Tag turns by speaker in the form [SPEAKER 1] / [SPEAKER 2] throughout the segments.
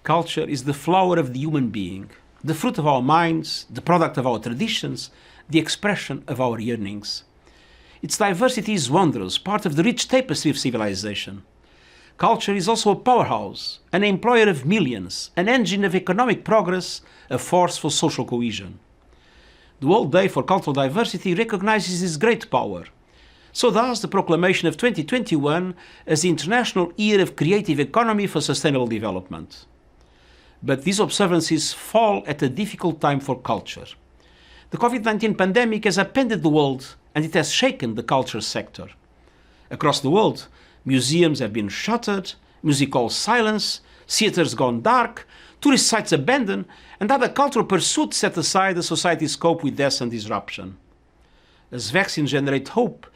[SPEAKER 1] Culture is the flower of the human being, the fruit of our minds, the product of our traditions, the expression of our yearnings. Its diversity is wondrous, part of the rich tapestry of civilization. Culture is also a powerhouse, an employer of millions, an engine of economic progress, a force for social cohesion. The World Day for Cultural Diversity recognizes this great power. So does the proclamation of 2021 as the International Year of Creative Economy for Sustainable Development. But these observances fall at a difficult time for culture. The COVID-19 pandemic has upended the world and it has shaken the culture sector. Across the world, museums have been shuttered, music halls silenced, theatres gone dark, tourist sites abandoned, and other cultural pursuits set aside as societies cope with death and disruption. As vaccines generate hope,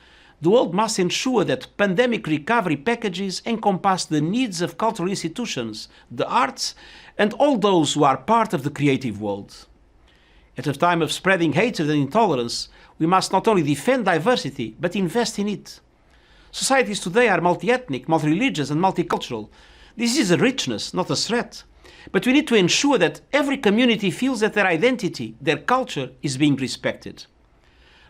[SPEAKER 1] the world must ensure that pandemic recovery packages encompass the needs of cultural institutions, the arts, and all those who are part of the creative world. At a time of spreading hatred and intolerance, we must not only defend diversity, but invest in it. Societies today are multi-ethnic, multi-religious, and multicultural. This is a richness, not a threat. But we need to ensure that every community feels that their identity, their culture, is being respected.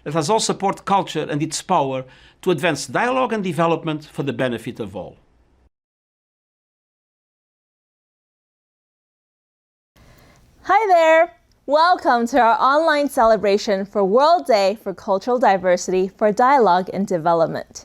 [SPEAKER 1] Let us all support culture and its power to advance dialogue and development for the benefit of all.
[SPEAKER 2] Hi there! Welcome to our online celebration for World Day for Cultural Diversity for Dialogue and Development.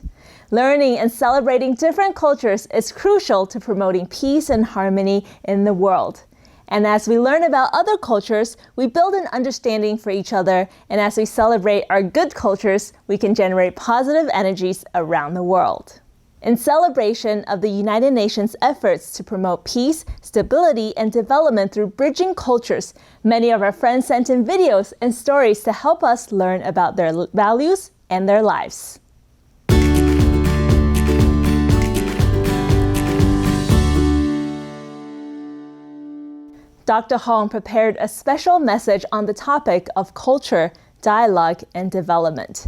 [SPEAKER 2] Learning and celebrating different cultures is crucial to promoting peace and harmony in the world. And as we learn about other cultures, we build an understanding for each other, and as we celebrate our good cultures, we can generate positive energies around the world. In celebration of the United Nations efforts to promote peace, stability, and development through bridging cultures, many of our friends sent in videos and stories to help us learn about their values and their lives. Dr. Hong prepared a special message on the topic of culture, dialogue, and development.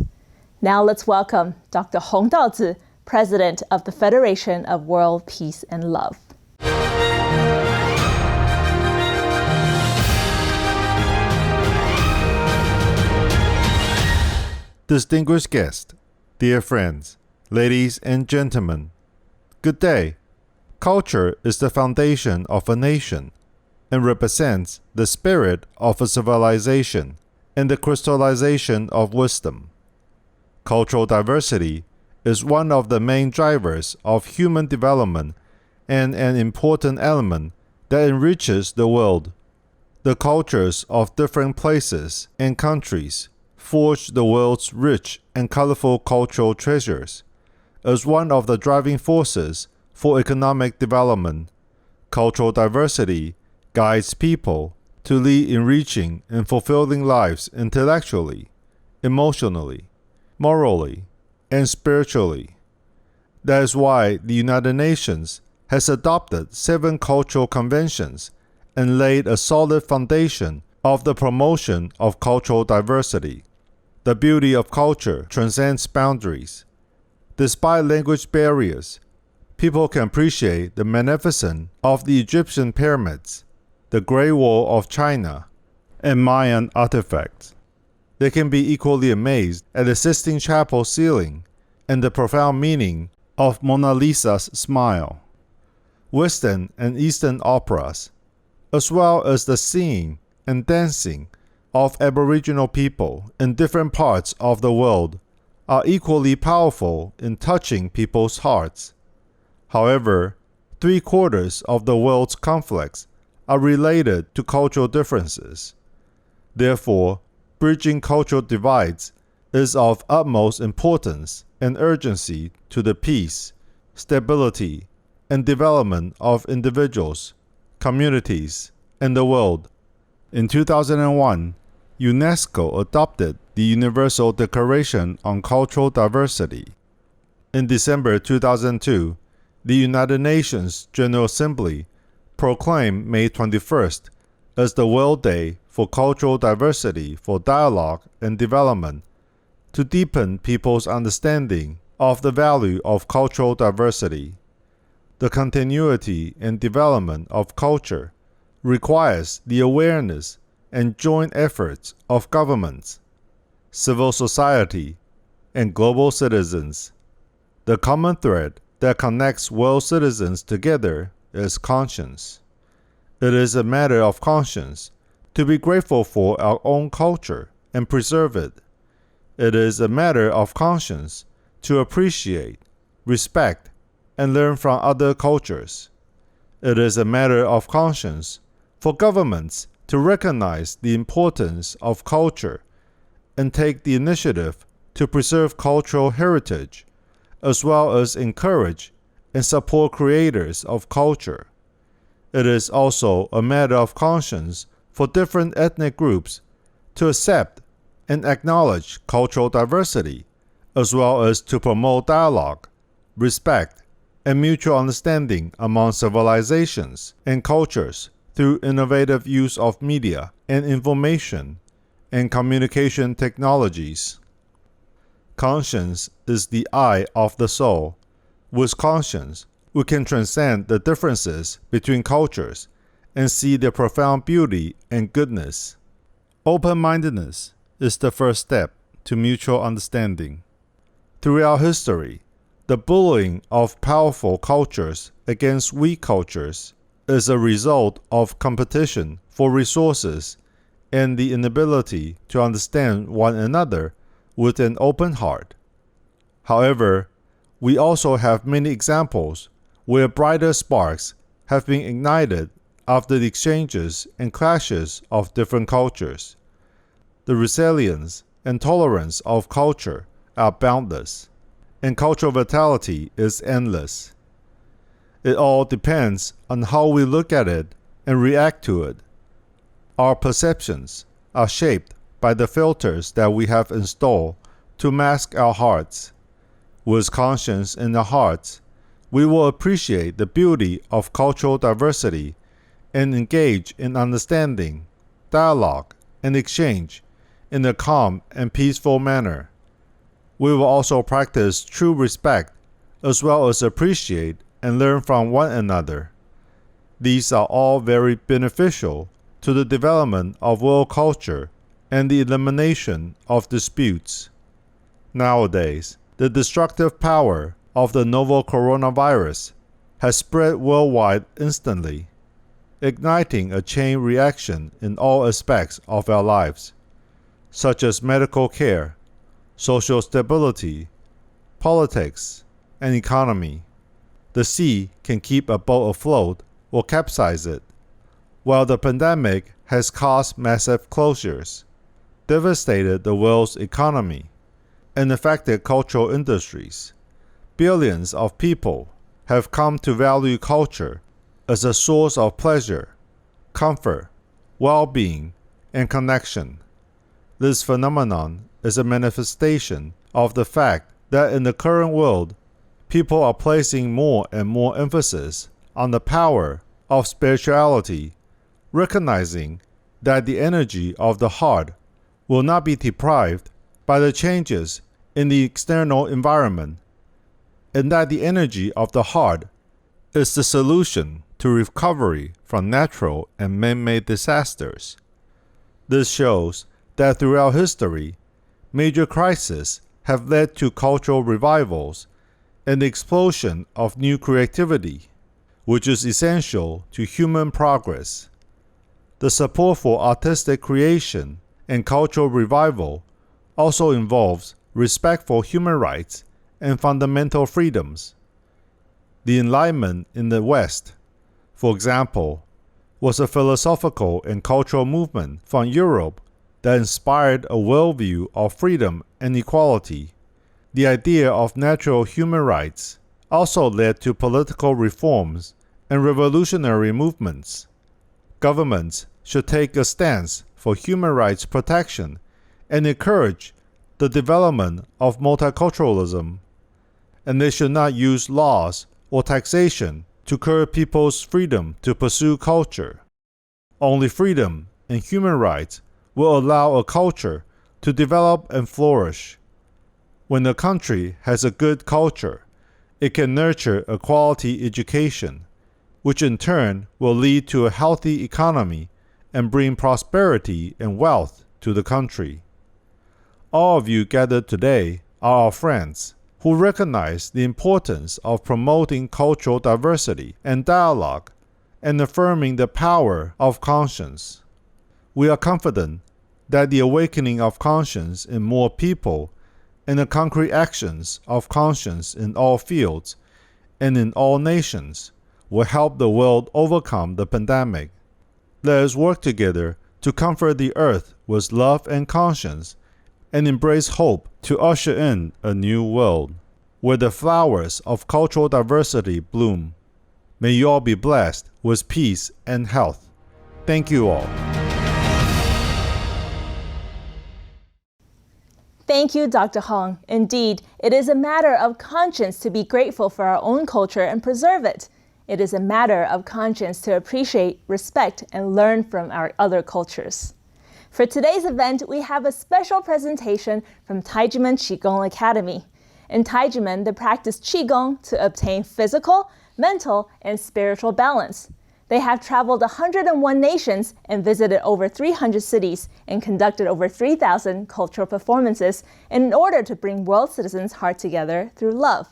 [SPEAKER 2] Now let's welcome Dr. Hong Daozi, President of the Federation of World Peace and Love.
[SPEAKER 3] Distinguished guests, dear friends, ladies and gentlemen, good day. Culture is the foundation of a nation and represents the spirit of a civilization and the crystallization of wisdom. Cultural diversity is one of the main drivers of human development and an important element that enriches the world. The cultures of different places and countries forge the world's rich and colorful cultural treasures. As one of the driving forces for economic development, cultural diversity guides people to lead enriching and fulfilling lives intellectually, emotionally, morally, and spiritually. That is why the United Nations has adopted 7 cultural conventions and laid a solid foundation of the promotion of cultural diversity. The beauty of culture transcends boundaries. Despite language barriers, people can appreciate the magnificence of the Egyptian pyramids, the Great Wall of China, and Mayan artifacts. They can be equally amazed at the Sistine Chapel ceiling and the profound meaning of Mona Lisa's smile. Western and Eastern operas, as well as the singing and dancing of Aboriginal people in different parts of the world, are equally powerful in touching people's hearts. However, 3/4 of the world's conflicts are related to cultural differences. Therefore, bridging cultural divides is of utmost importance and urgency to the peace, stability, and development of individuals, communities, and the world. In 2001, UNESCO adopted the Universal Declaration on Cultural Diversity. In December 2002, the United Nations General Assembly proclaimed May 21st as the World Day for Cultural Diversity for Dialogue and Development to deepen people's understanding of the value of cultural diversity. The continuity and development of culture requires the awareness and joint efforts of governments, civil society, and global citizens. The common thread that connects world citizens together is conscience. It is a matter of conscience to be grateful for our own culture and preserve it. It is a matter of conscience to appreciate, respect, and learn from other cultures. It is a matter of conscience for governments to recognize the importance of culture and take the initiative to preserve cultural heritage, as well as encourage and support creators of culture. It is also a matter of conscience for different ethnic groups to accept and acknowledge cultural diversity, as well as to promote dialogue, respect, and mutual understanding among civilizations and cultures through innovative use of media and information and communication technologies. Conscience is the eye of the soul. With conscience, we can transcend the differences between cultures and see their profound beauty and goodness. Open-mindedness is the first step to mutual understanding. Throughout history, the bullying of powerful cultures against weak cultures is a result of competition for resources and the inability to understand one another with an open heart. However, we also have many examples where brighter sparks have been ignited after the exchanges and clashes of different cultures. The resilience and tolerance of culture are boundless, and cultural vitality is endless. It all depends on how we look at it and react to it. Our perceptions are shaped by the filters that we have installed to mask our hearts. With conscience in our hearts, we will appreciate the beauty of cultural diversity and engage in understanding, dialogue, and exchange in a calm and peaceful manner. We will also practice true respect as well as appreciate and learn from one another. These are all very beneficial to the development of world culture and the elimination of disputes. Nowadays, the destructive power of the novel coronavirus has spread worldwide instantly, igniting a chain reaction in all aspects of our lives, such as medical care, social stability, politics, and economy. The sea can keep a boat afloat or capsize it, while the pandemic has caused massive closures, devastated the world's economy, and affected cultural industries. Billions of people have come to value culture as a source of pleasure, comfort, well-being, and connection. This phenomenon is a manifestation of the fact that in the current world, people are placing more and more emphasis on the power of spirituality, recognizing that the energy of the heart will not be deprived by the changes in the external environment, and that the energy of the heart is the solution to recovery from natural and man-made disasters. This shows that throughout history, major crises have led to cultural revivals and the explosion of new creativity, which is essential to human progress. The support for artistic creation and cultural revival also involves respect for human rights and fundamental freedoms. The Enlightenment in the West, for example, was a philosophical and cultural movement from Europe that inspired a worldview of freedom and equality. The idea of natural human rights also led to political reforms and revolutionary movements. Governments should take a stance for human rights protection and encourage the development of multiculturalism, and they should not use laws or taxation to curb people's freedom to pursue culture. Only freedom and human rights will allow a culture to develop and flourish. When a country has a good culture, it can nurture a quality education, which in turn will lead to a healthy economy and bring prosperity and wealth to the country. All of you gathered today are our friends who recognize the importance of promoting cultural diversity and dialogue and affirming the power of conscience. We are confident that the awakening of conscience in more people and the concrete actions of conscience in all fields and in all nations will help the world overcome the pandemic. Let us work together to comfort the earth with love and conscience and embrace hope to usher in a new world where the flowers of cultural diversity bloom. May you all be blessed with peace and health. Thank you all.
[SPEAKER 2] Thank you, Dr. Hong. Indeed, it is a matter of conscience to be grateful for our own culture and preserve it. It is a matter of conscience to appreciate, respect, and learn from our other cultures. For today's event, we have a special presentation from Taijimen Qigong Academy. In Taijimen, they practice Qigong to obtain physical, mental, and spiritual balance. They have traveled 101 nations and visited over 300 cities and conducted over 3,000 cultural performances in order to bring world citizens' heart together through love.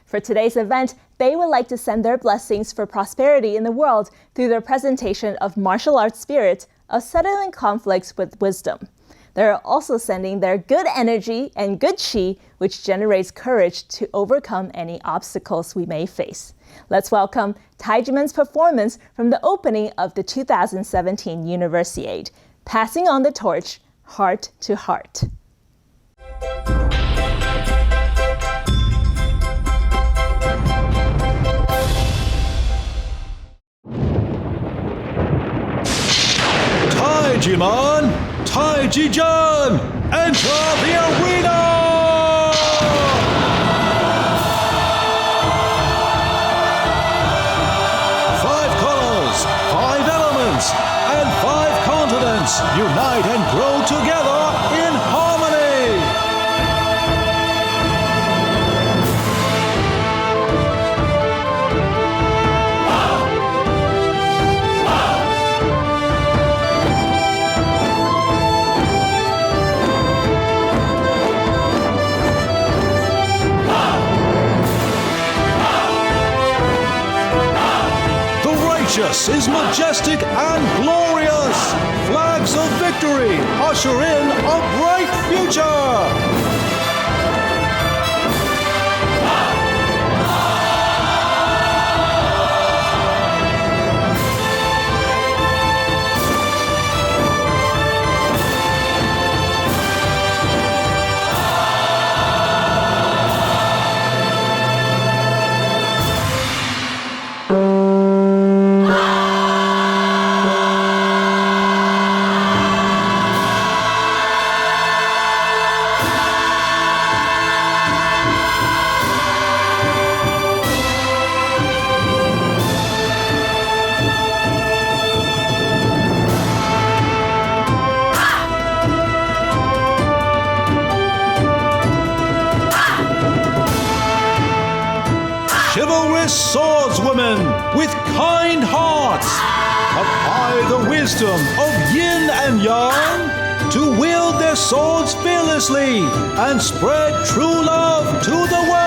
[SPEAKER 2] For today's event, they would like to send their blessings for prosperity in the world through their presentation of martial arts spirit of settling conflicts with wisdom. They're also sending their good energy and good qi, which generates courage to overcome any obstacles we may face. Let's welcome Taijimen's performance from the opening of the 2017 Universiade, passing on the torch, heart to heart.
[SPEAKER 4] Taijiman, Taijijan, enter the arena! And 5 continents unite and grow together in harmony. The righteous is majestic and glorious. Flags of victory usher in a bright future. Chivalrous swordswomen with kind hearts apply the wisdom of yin and yang to wield their swords fearlessly and spread true love to the world.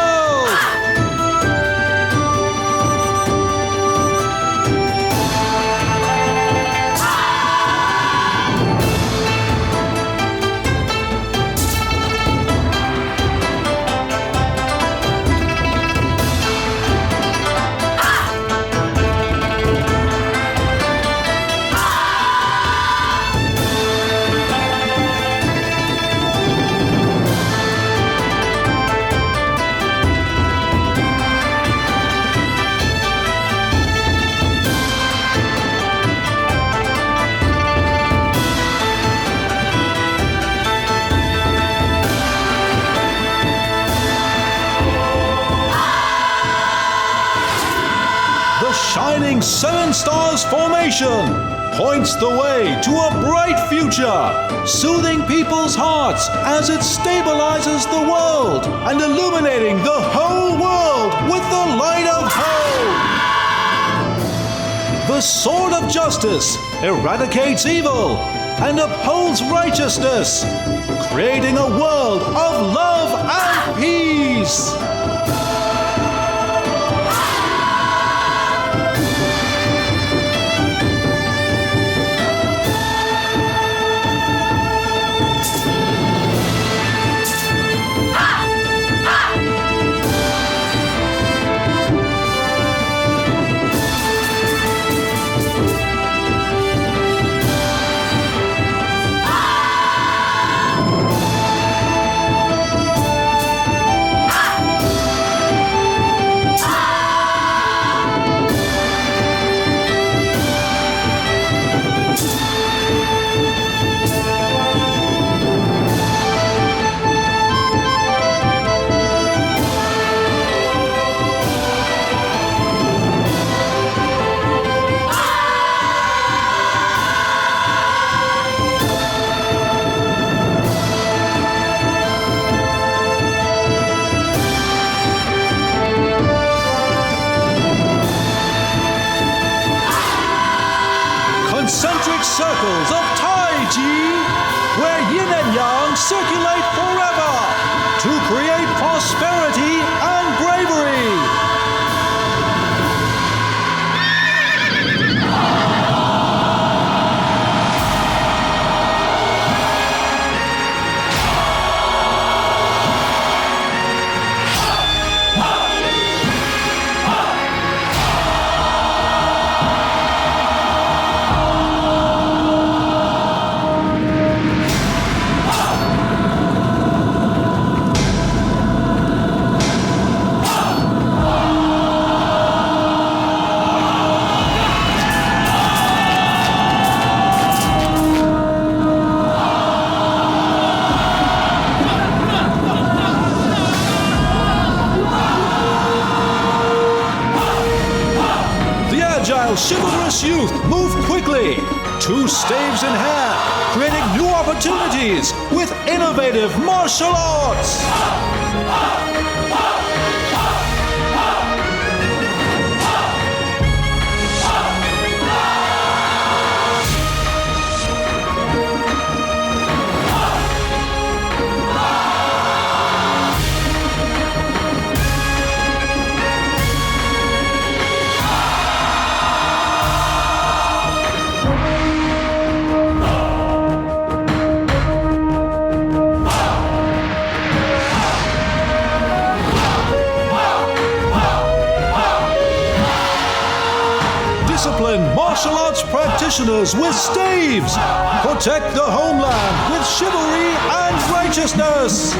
[SPEAKER 4] Shining 7 stars formation points the way to a bright future, soothing people's hearts as it stabilizes the world and illuminating the whole world with the light of hope. the sword of justice eradicates evil and upholds righteousness, creating a world of love and peace. Concentric circles of Tai Chi, where yin and yang circulate forever to create prosperity and bravery. Chivalrous youth move quickly, two staves in hand, creating new opportunities with innovative martial arts. Disciplined martial arts practitioners with staves protect the homeland with chivalry and righteousness.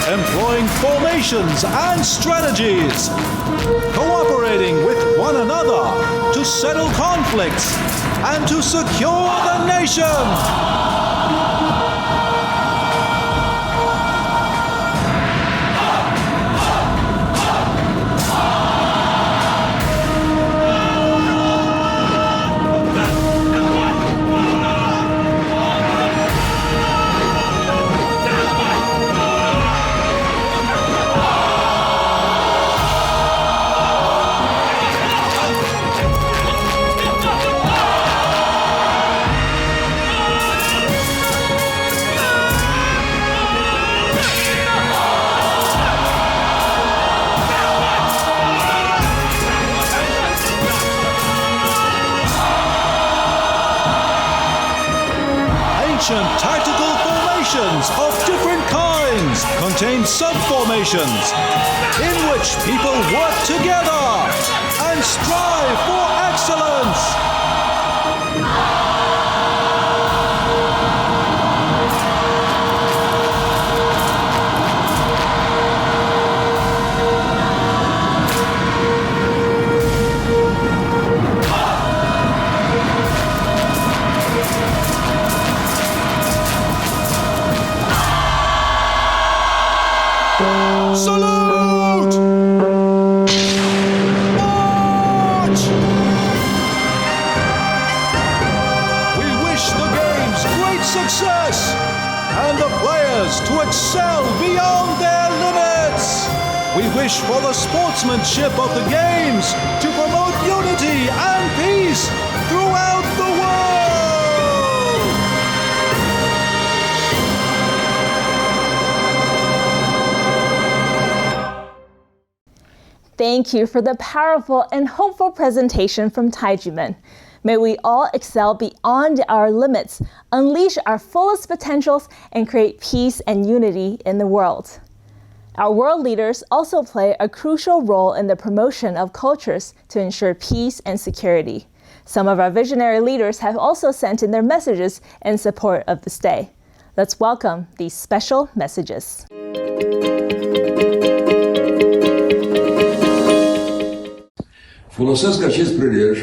[SPEAKER 4] Employing formations and strategies, cooperating with one another to settle conflicts and to secure the nation. contain subformations in which people work together and strive for excellence. Salute! March! We wish the games great success and the players to excel beyond their limits. We wish for the sportsmanship of the games to promote unity and peace throughout the world.
[SPEAKER 2] Thank you for the powerful and hopeful presentation from Taijumen. May we all excel beyond our limits, unleash our fullest potentials, and create peace and unity in the world. Our world leaders also play a crucial role in the promotion of cultures to ensure peace and security. Some of our visionary leaders have also sent in their messages in support of this day. Let's welcome these special messages.
[SPEAKER 5] Folosesc acest prilej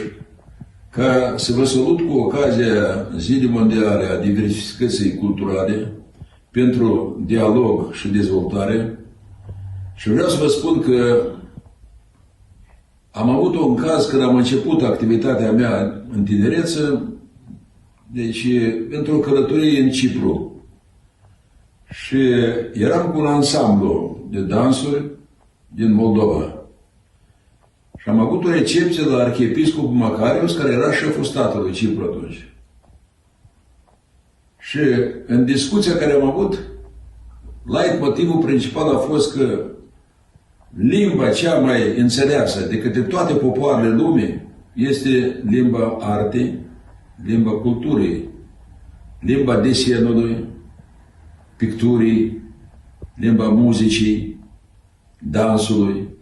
[SPEAKER 5] ca să vă salut cu ocazia Zilei Mondiale a Diversității Culturale pentru dialog și dezvoltare și vreau să vă spun că am avut un caz când am început activitatea mea în tinereță, deci într-o călătorie în Cipru și eram cu un ansamblu de dansuri din Moldova. Și am avut o recepție la arhiepiscopul Macarius, care era șeful statului Cipru atunci. Și în discuția care am avut, motivul principal a fost că limba cea mai înțeleasă de către toate popoarele lumii este limba artei, limba culturii, limba desenului, picturii, limba muzicii, dansului.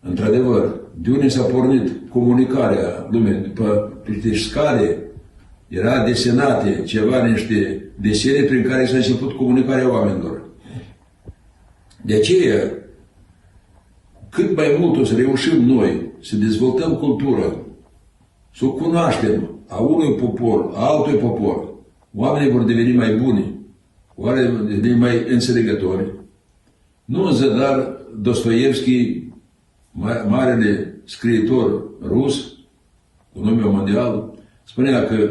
[SPEAKER 5] Într-adevăr, de unde s-a pornit comunicarea lumii? După niște scale, era desenate ceva, niște desene prin care s-a început comunicarea oamenilor. De aceea, cât mai mult o să reușim noi să dezvoltăm cultura, să o cunoaștem a unui popor, a altui popor, oamenii vor deveni mai buni, oamenii vor deveni mai înțelegători. Nu în zadar Dostoevski, marele scriitor rus, cu nume mondial, spunea că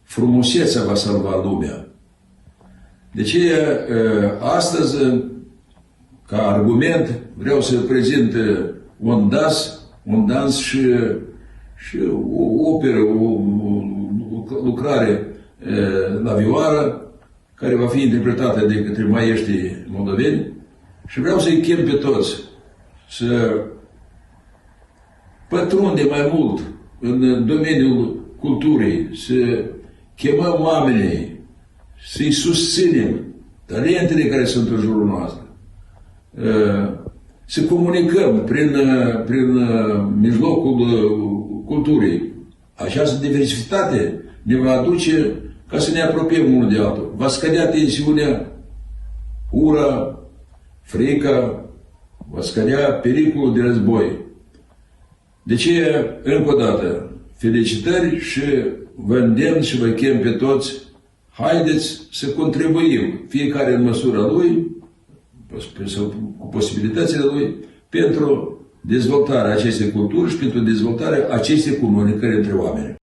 [SPEAKER 5] frumusețea va salva lumea. De aceea, astăzi, ca argument, vreau să prezint un dans și o operă, o lucrare la vioară, care va fi interpretată de către maieștrii moldoveni și vreau să-i chem pe toți să pătrunde mai mult în domeniul culturii, să chemăm oamenii, să-i susținem talentele care sunt în jurul nostru, să comunicăm prin mijlocul culturii. Această diversitate ne va aduce ca să ne apropiem unul de altul. Va scădea tensiunea, ura, frica, va scădea pericolul de război. De ce, încă o dată, felicitări și vă îndemn și vă chem pe toți, haideți să contribuim, fiecare în măsura lui, cu posibilitățile lui, pentru dezvoltarea acestei culturi și pentru dezvoltarea acestei comunicări între oameni.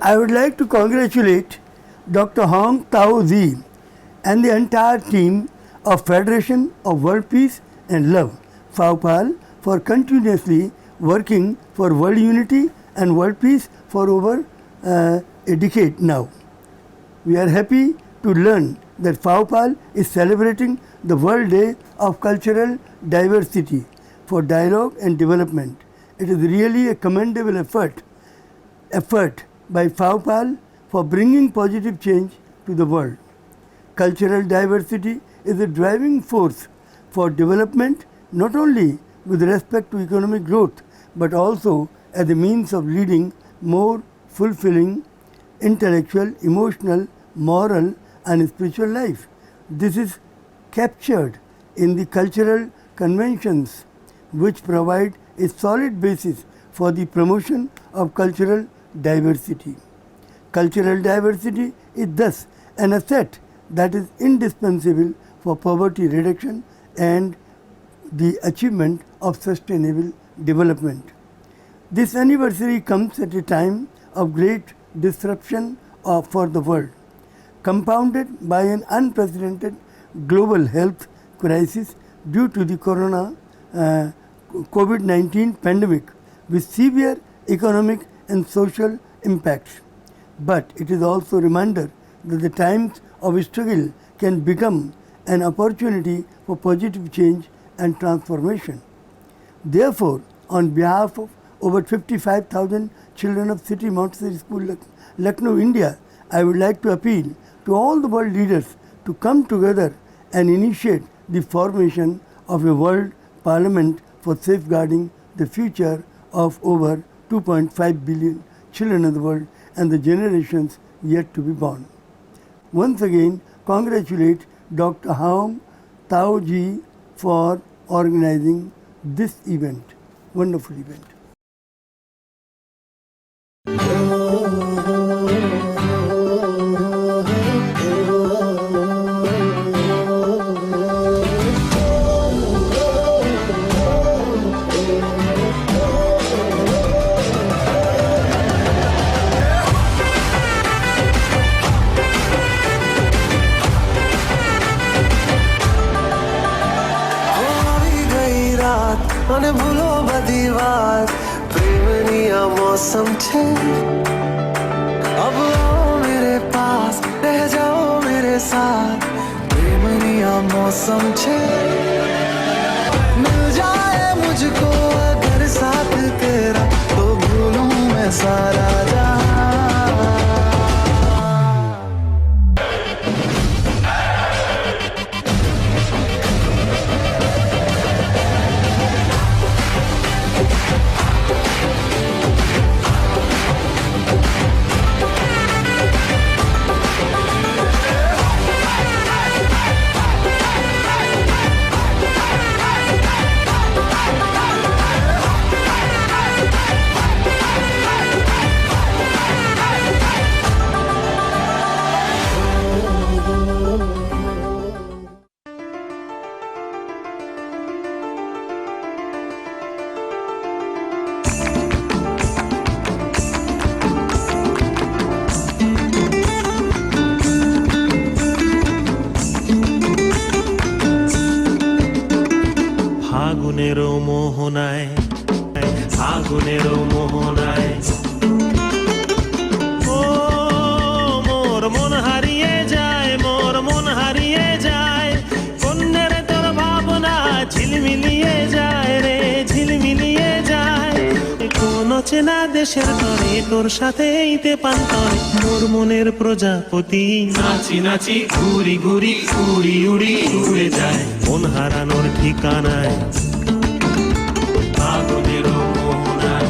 [SPEAKER 6] I would like to congratulate Dr. Hong Tao Zi and the entire team of Federation of World Peace and Love, FAOPAL, for continuously working for world unity and world peace for over a decade now. We are happy to learn that FAOPAL is celebrating the World Day of Cultural Diversity for Dialogue and Development. It is really a commendable effort by FAOPAL for bringing positive change to the world. Cultural diversity is a driving force for development, not only with respect to economic growth, but also as a means of leading more fulfilling intellectual, emotional, moral and spiritual life. This is captured in the cultural conventions which provide a solid basis for the promotion of cultural diversity. Cultural diversity is thus an asset that is indispensable for poverty reduction and the achievement of sustainable development. This anniversary comes at a time of great disruption for the world, compounded by an unprecedented global health crisis due to the COVID-19 pandemic with severe economic and social impacts. But it is also a reminder that the times of struggle can become an opportunity for positive change and transformation. Therefore, on behalf of over 55,000 children of City Montessori School, Lucknow, India, I would like to appeal to all the world leaders to come together and initiate the formation of a world parliament for safeguarding the future of over 2.5 billion children of the world and the generations yet to be born. Once again, congratulate Dr. Hong Tao Ji for organizing this event, wonderful event.
[SPEAKER 7] અને ભૂલો બધી વાત પ્રેમની આ મૌસમ છે अब आओ मेरे पास रह जाओ मेरे साथ प्रेमनी आ मौसम छे मिल जाए मुझको अगर साथ तेरा तो भूलूं मैं सारा जहां
[SPEAKER 8] ফাগুনেরও মোহনায় ফাগুনেরও মোহনায় ও মোর মন হারিয়ে যায় মোর মন হারিয়ে যায় কন্যের তোর ভাবনা ঝিলমিলিয়ে যায় রে ঝিলমিলিয়ে যায় কোন চেনা দেশের তরে তোর সাথে ইতে পান্তরে মোর মনের প্রজাপতি নাচি নাচি ঘুরি ঘুরি উড়ি উড়ি উড়ে যায় মন হারানোর ঠিকানায় ফাগুনেরও মোহনায়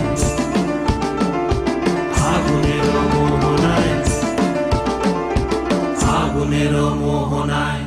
[SPEAKER 8] ফাগুনেরও মোহনায় ফাগুনেরও মোহনায়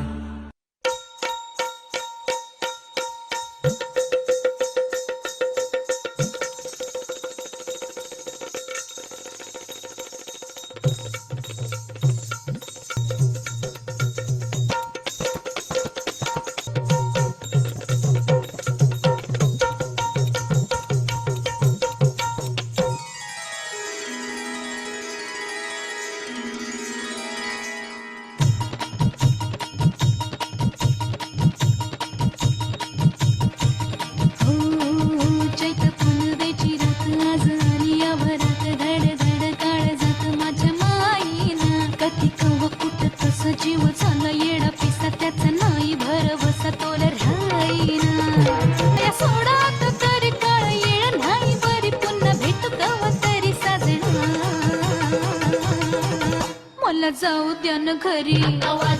[SPEAKER 9] मला जाऊ द्या ना घरी मला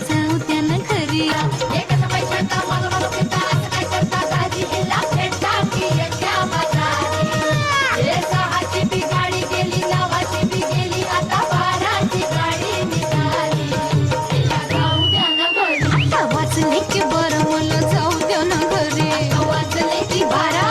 [SPEAKER 9] जाऊ द्या ना घरी वाचले की बरं मला जाऊ द्या ना घरी वाचले की बरं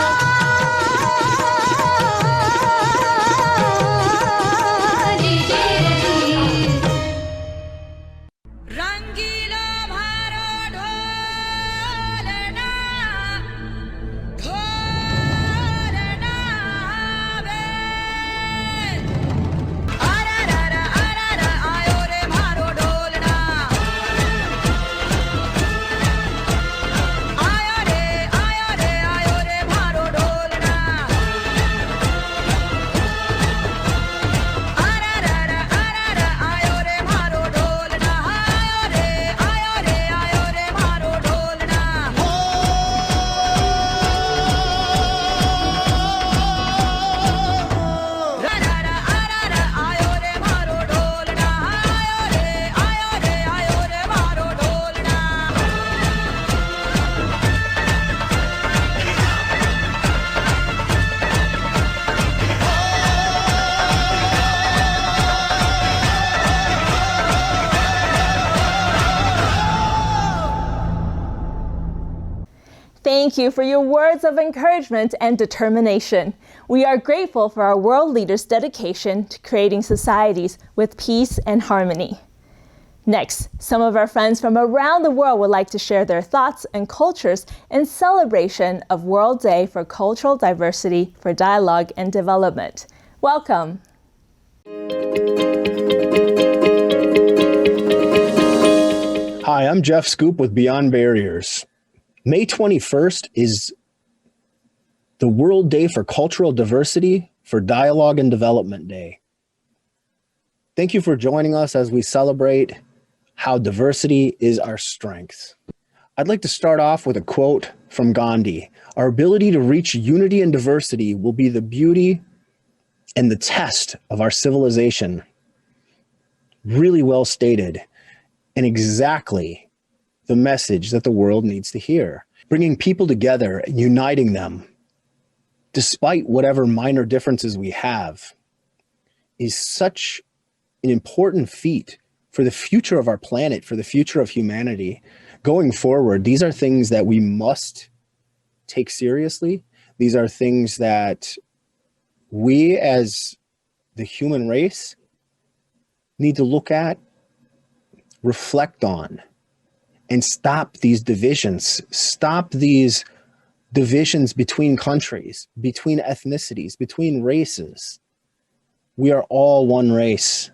[SPEAKER 9] रंगीला भारो ढोलना ढोलना बे अरा आयो रे भारो ढोलना आयो रे भारो ढोलना अरा आयो रे भारो ढोलना आयो रे भारो ढोलना आयो रे भारो ढोलना आयो रे भारो ढोलना
[SPEAKER 2] Thank you for your words of encouragement and determination. We are grateful for our world leaders' dedication to creating societies with peace and harmony. Next, some of our friends from around the world would like to share their thoughts and cultures in celebration of World Day for Cultural Diversity for Dialogue and Development. Welcome.
[SPEAKER 10] Hi, I'm Jeff Scoop with Beyond Barriers. May 21st is the World Day for Cultural Diversity for Dialogue and Development Day. Thank you for joining us as we celebrate how diversity is our strength. I'd like to start off with a quote from Gandhi. Our ability to reach unity and diversity will be the beauty and the test of our civilization. Really well stated, and exactly the message that the world needs to hear. Bringing people together and uniting them, despite whatever minor differences we have, is such an important feat for the future of our planet, for the future of humanity. Going forward, these are things that we must take seriously. These are things that we as the human race need to look at, reflect on, and stop these divisions. Stop these divisions between countries, between ethnicities, between races. We are all one race,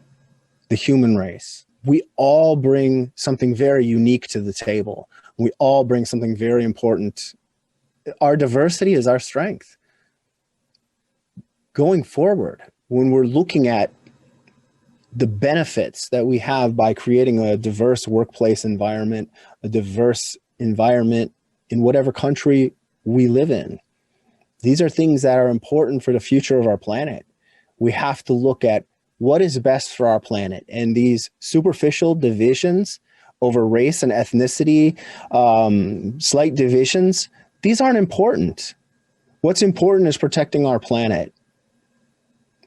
[SPEAKER 10] the human race. We all bring something very unique to the table. We all bring something very important. Our diversity is our strength. Going forward, when we're looking at the benefits that we have by creating a diverse workplace environment, a diverse environment in whatever country we live in. These are things that are important for the future of our planet. We have to look at what is best for our planet, and these superficial divisions over race and ethnicity, slight divisions, these aren't important. What's important is protecting our planet.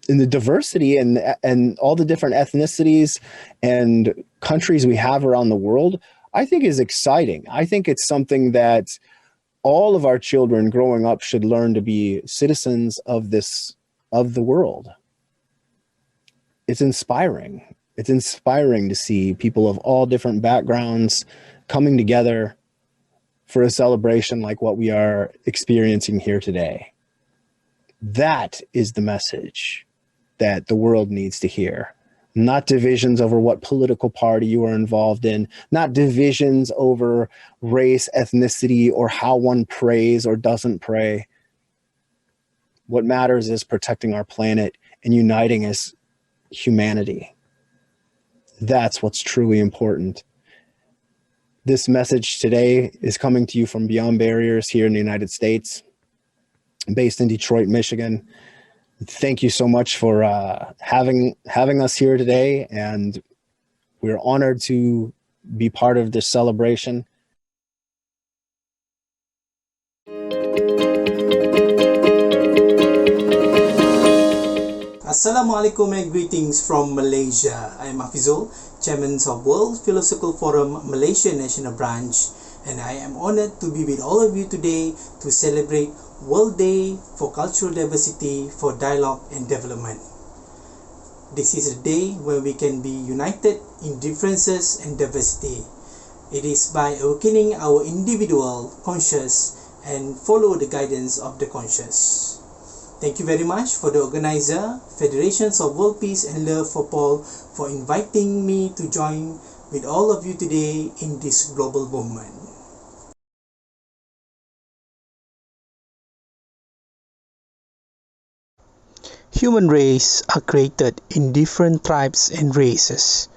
[SPEAKER 10] And the diversity and all the different ethnicities and countries we have around the world, I think is exciting. I think it's something that all of our children growing up should learn to be citizens of the world. It's inspiring. It's inspiring to see people of all different backgrounds coming together for a celebration like what we are experiencing here today. That is the message that the world needs to hear. Not divisions over what political party you are involved in, not divisions over race, ethnicity, or how one prays or doesn't pray. What matters is protecting our planet and uniting as humanity. That's what's truly important. This message today is coming to you from Beyond Barriers here in the United States, based in Detroit, Michigan. Thank you so much for having us here today, and we're honored to be part of this celebration.
[SPEAKER 11] Assalamualaikum and greetings from Malaysia. I am Hafizul, Chairman of World Philosophical Forum Malaysia National Branch, and I am honored to be with all of you today to celebrate World Day for Cultural Diversity for Dialogue and Development. This is a day where we can be united in differences and diversity. It is by awakening our individual conscious and follow the guidance of the conscious. Thank you very much for the organizer, Federations of World Peace and Love for Paul, for inviting me to join with all of you today in this global movement.
[SPEAKER 12] Human race are created in different tribes and races,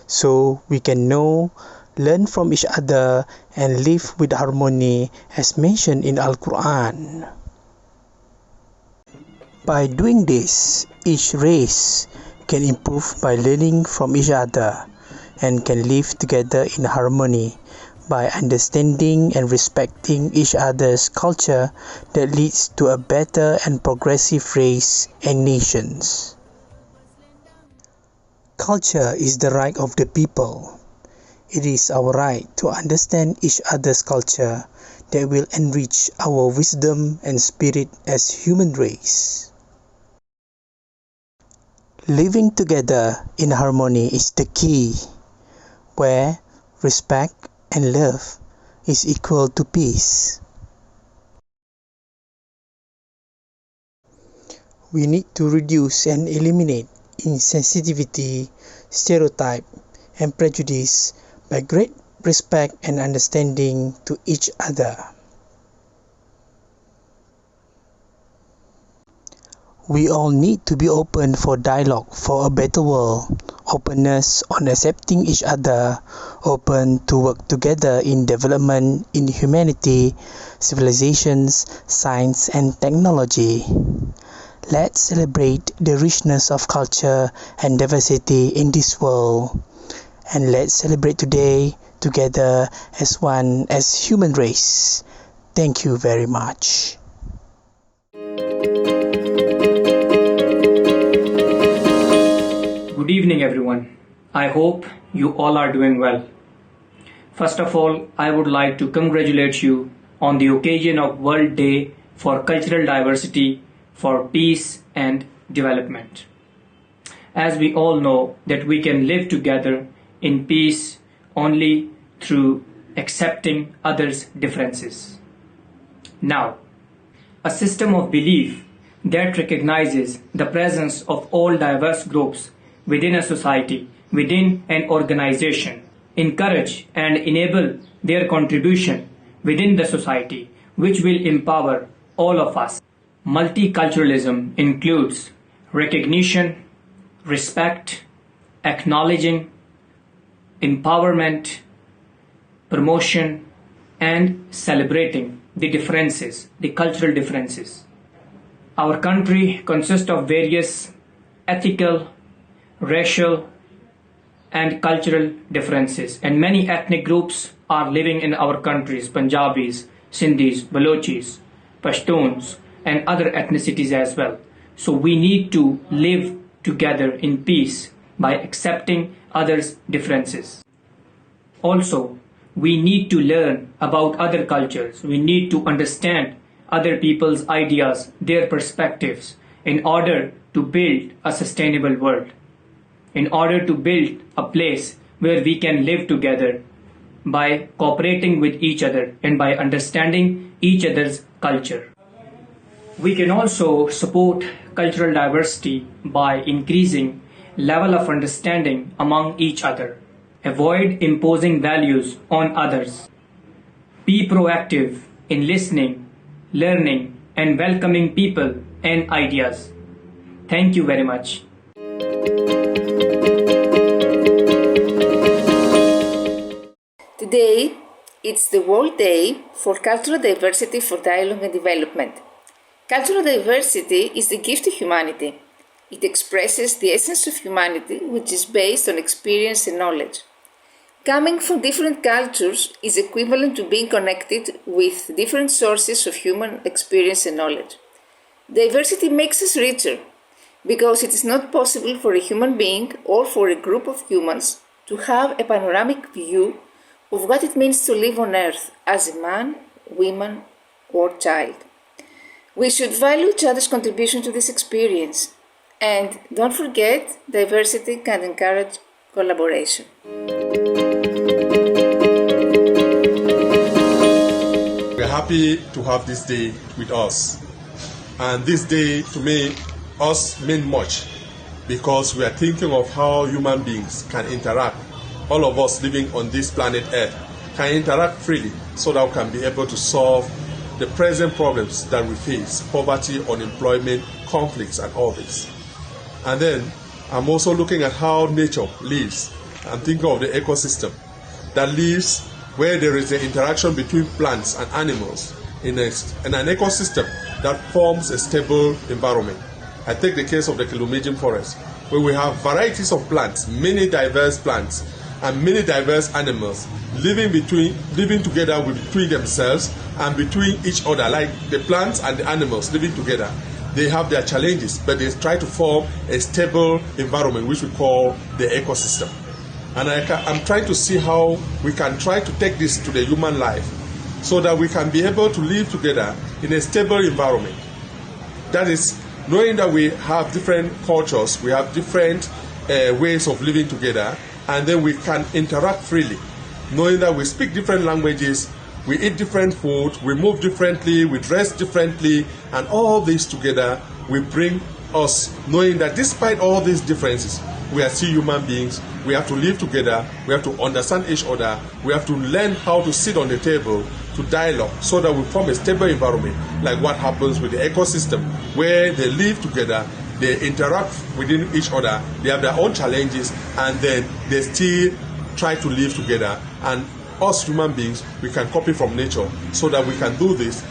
[SPEAKER 12] so we can know, learn from each other and live with harmony as mentioned in Al-Quran. By doing this, each race can improve by learning from each other and can live together in harmony by understanding and respecting each other's culture that leads to a better and progressive race and nations. Culture is the right of the people. It is our right to understand each other's culture that will enrich our wisdom and spirit as human race. Living together in harmony is the key, where respect and love is equal to peace. We need to reduce and eliminate insensitivity, stereotype, and prejudice by great respect and understanding to each other. We all need to be open for dialogue for a better world, openness on accepting each other, open to work together in development in humanity, civilizations, science and technology. Let's celebrate the richness of culture and diversity in this world. And let's celebrate today together as one as human race. Thank you very much.
[SPEAKER 13] Good evening, everyone. I hope you all are doing well. First of all, I would like to congratulate you on the occasion of World Day for Cultural Diversity for Peace and Development. As we all know that we can live together in peace only through accepting others' differences. Now, a system of belief that recognizes the presence of all diverse groups within a society, within an organization, encourage and enable their contribution within the society, which will empower all of us. Multiculturalism includes recognition, respect, acknowledging, empowerment, promotion, and celebrating the differences, the cultural differences. Our country consists of various ethical, racial and cultural differences, and many ethnic groups are living in our countries: Punjabis, Sindhis, Balochis, Pashtuns and other ethnicities as well. So we need to live together in peace by accepting others' differences. Also, we need to learn about other cultures. We need to understand other people's ideas, their perspectives, in order to build a sustainable world, in order to build a place where we can live together by cooperating with each other and by understanding each other's culture. We can also support cultural diversity by increasing level of understanding among each other. Avoid imposing values on others. Be proactive in listening, learning, and welcoming people and ideas. Thank you very much.
[SPEAKER 14] Today, it's the World Day for Cultural Diversity for Dialogue and Development. Cultural diversity is the gift to humanity. It expresses the essence of humanity, which is based on experience and knowledge. Coming from different cultures is equivalent to being connected with different sources of human experience and knowledge. Diversity makes us richer because it is not possible for a human being or for a group of humans to have a panoramic view of what it means to live on Earth as a man, woman, or child. We should value each other's contribution to this experience. And don't forget, diversity can encourage collaboration.
[SPEAKER 15] We're happy to have this day with us. And this day, to me, us mean much because we are thinking of how human beings can interact. All of us living on this planet Earth can interact freely so that we can be able to solve the present problems that we face, poverty, unemployment, conflicts, and all this. And then I'm also looking at how nature lives. I'm thinking of the ecosystem that lives where there is an interaction between plants and animals in an ecosystem that forms a stable environment. I take the case of the Kilomijin forest, where we have varieties of plants, many diverse plants, and many diverse animals living together between themselves and between each other, like the plants and the animals living together. They have their challenges, but they try to form a stable environment, which we call the ecosystem. And I'm trying to see how we can try to take this to the human life so that we can be able to live together in a stable environment. That is, knowing that we have different cultures, we have different ways of living together, and then we can interact freely. Knowing that we speak different languages, we eat different food, we move differently, we dress differently, and all this together will bring us knowing that despite all these differences, we are still human beings. We have to live together, we have to understand each other, we have to learn how to sit on the table to dialogue so that we form a stable environment, like what happens with the ecosystem, where they live together, they interact within each other, they have their own challenges, and then they still try to live together. And us human beings, we can copy from nature so that we can do this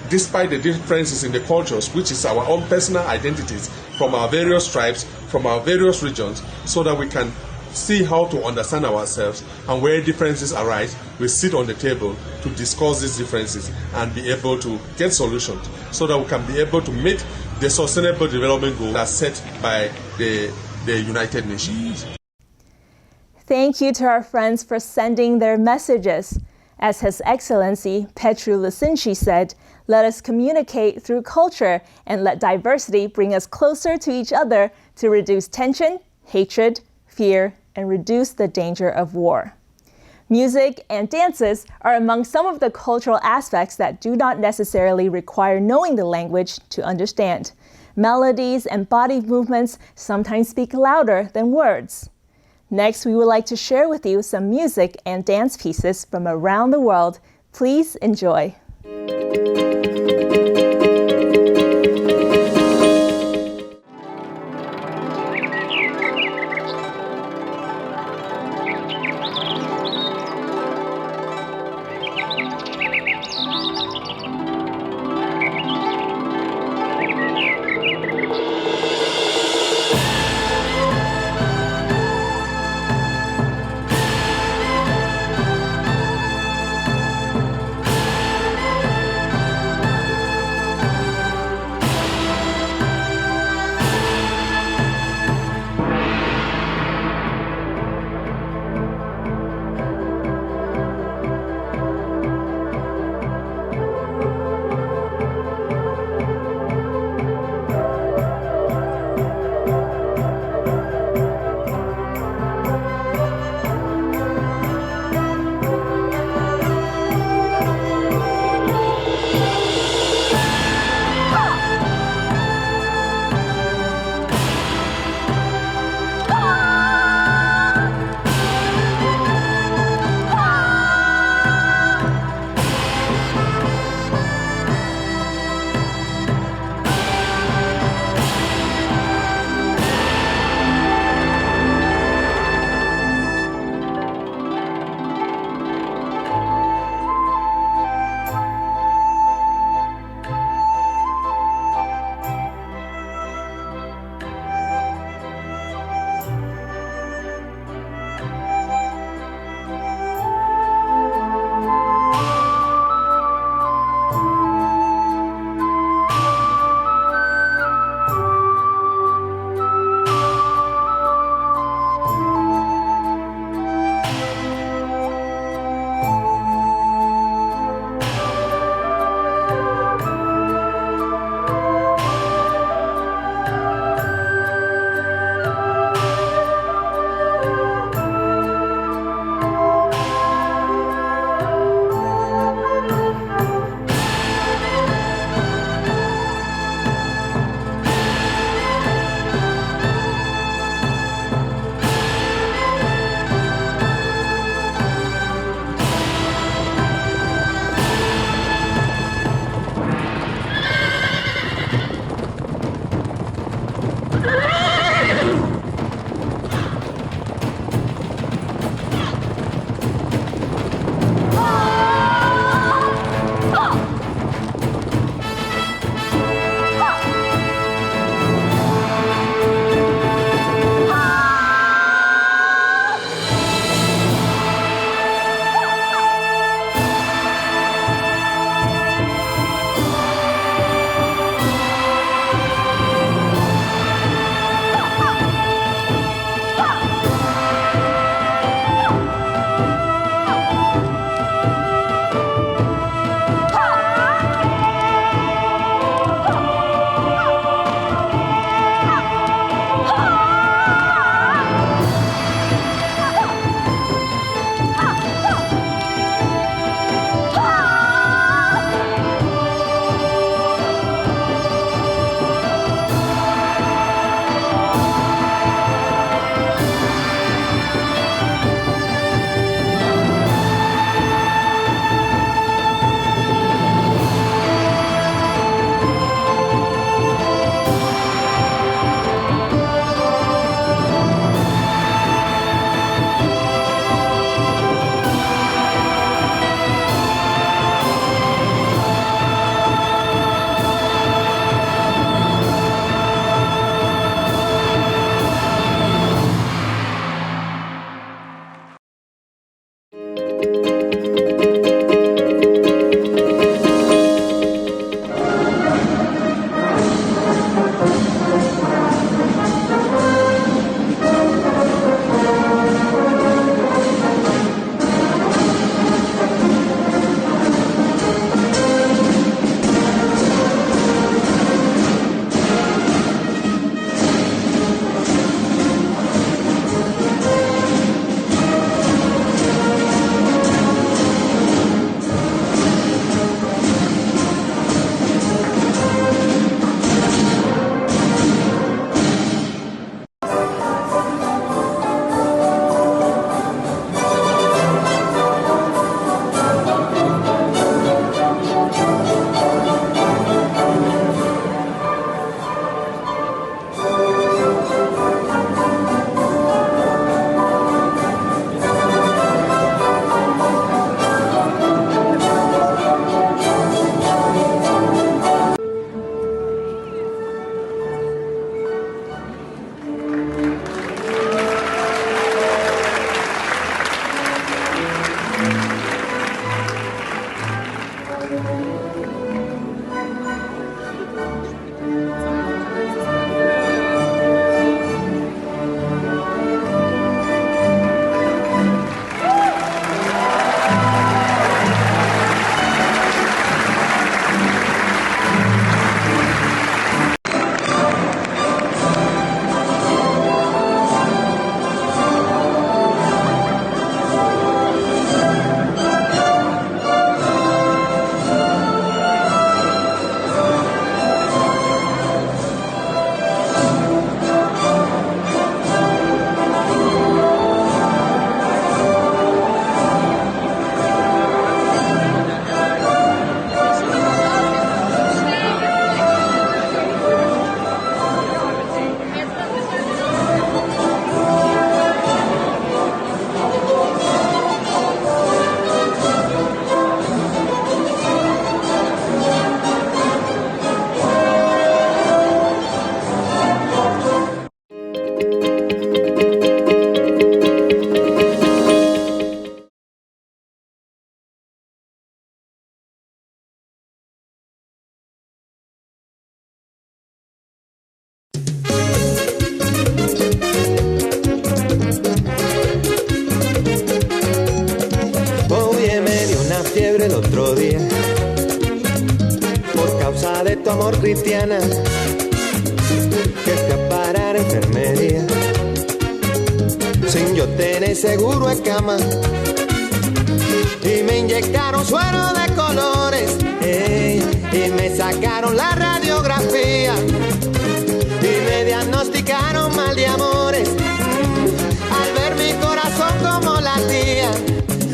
[SPEAKER 15] despite the differences in the cultures, which is our own personal identities from our various tribes, from our various regions, so that we can see how to understand ourselves, and where differences arise, we sit on the table to discuss these differences and be able to get solutions so that we can be able to meet the sustainable development goals as set by the United Nations.
[SPEAKER 2] Thank you to our friends for sending their messages. As His Excellency Petru Lisinci said, let us communicate through culture and let diversity bring us closer to each other to reduce tension, hatred, fear, and reduce the danger of war. Music and dances are among some of the cultural aspects that do not necessarily require knowing the language to understand. Melodies and body movements sometimes speak louder than words. Next, we would like to share with you some music and dance pieces from around the world. Please enjoy.
[SPEAKER 7] tu amor, cristiana, que te a parar enfermería. Sin yo tener seguro en cama, y me inyectaron suero de colores, y me sacaron la radiografía, y me diagnosticaron mal de amores, al ver mi corazón como latía.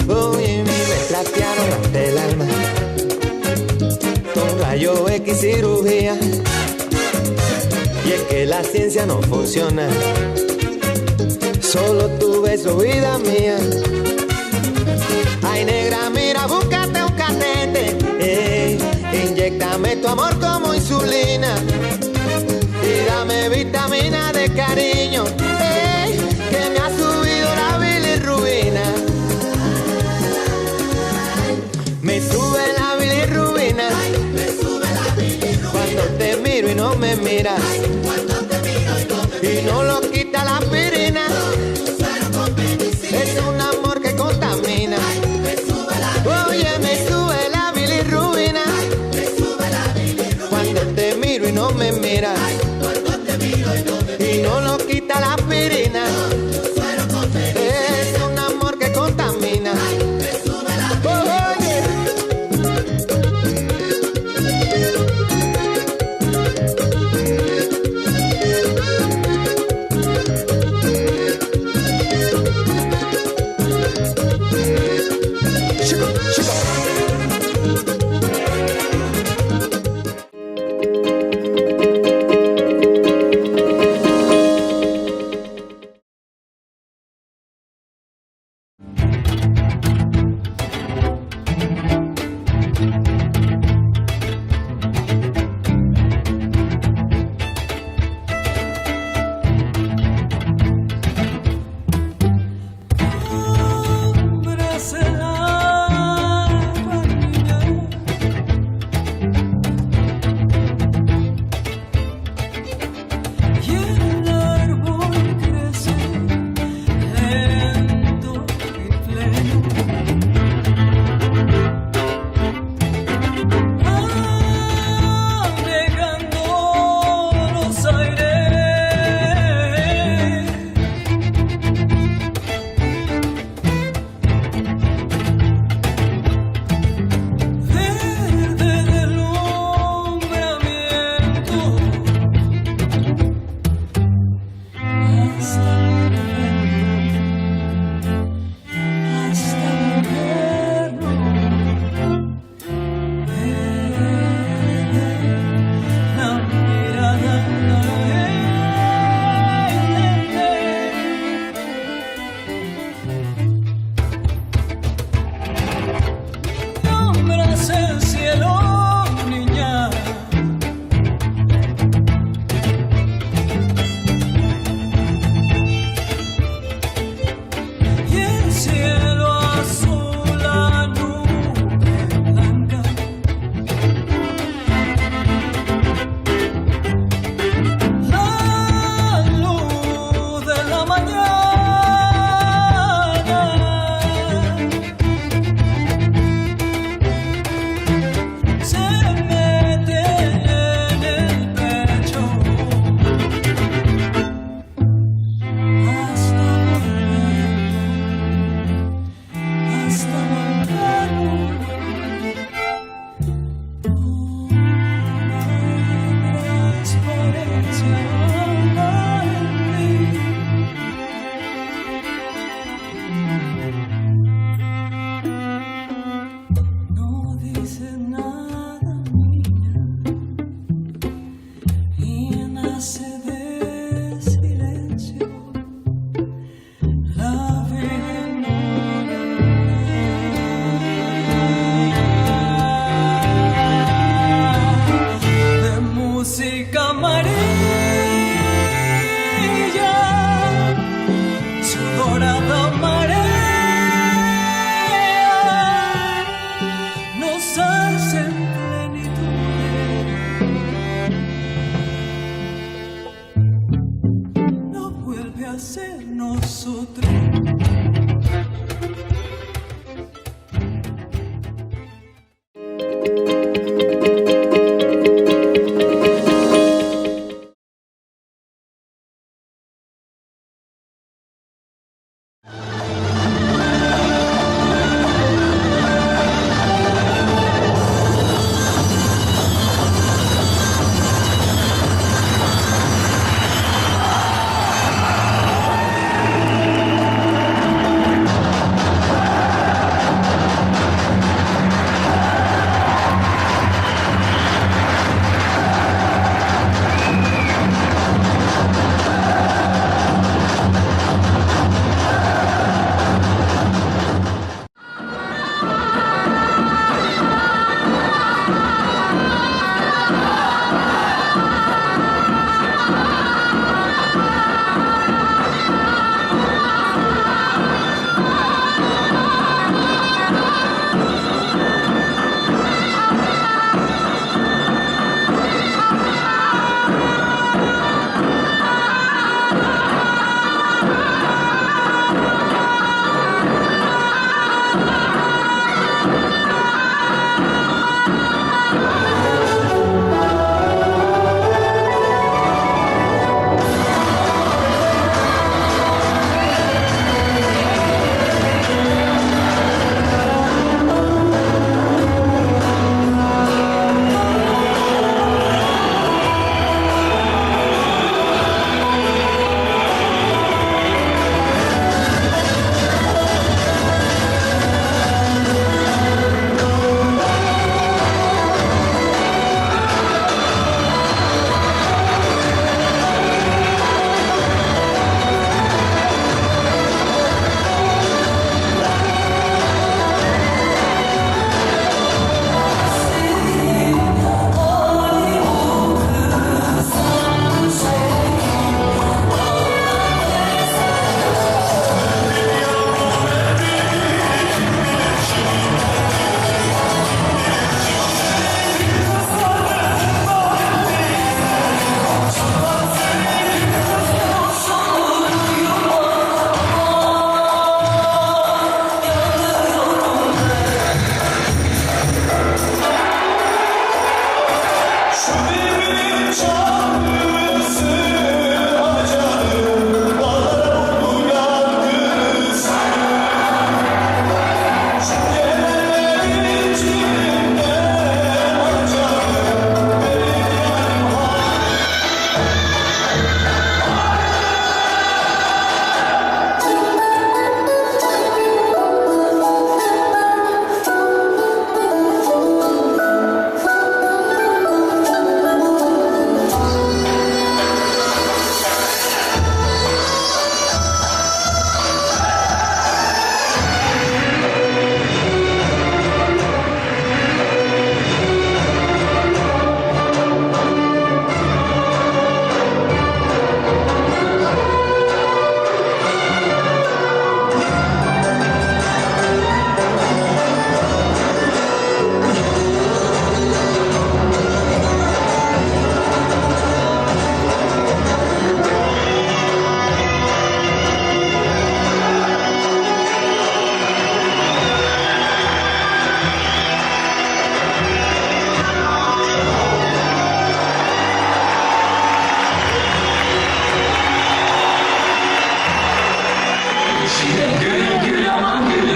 [SPEAKER 7] Uy, me platearon hasta el alma con rayo X cirugía, y es que la ciencia no funciona, solo tu beso, vida mía. Ay, negra, mira, búscate un catete, inyéctame tu amor como insulina, y dame vitamina de cariño, que me ha subido la bilirrubina. Me sube la bilirrubina, cuando te miro y no me miras, y no lo quita la aspirina. Es un amor que contamina. Oye, me sube la bilirrubina, cuando te miro y no me miras, y no lo quita la aspirina. Es un amor que contamina.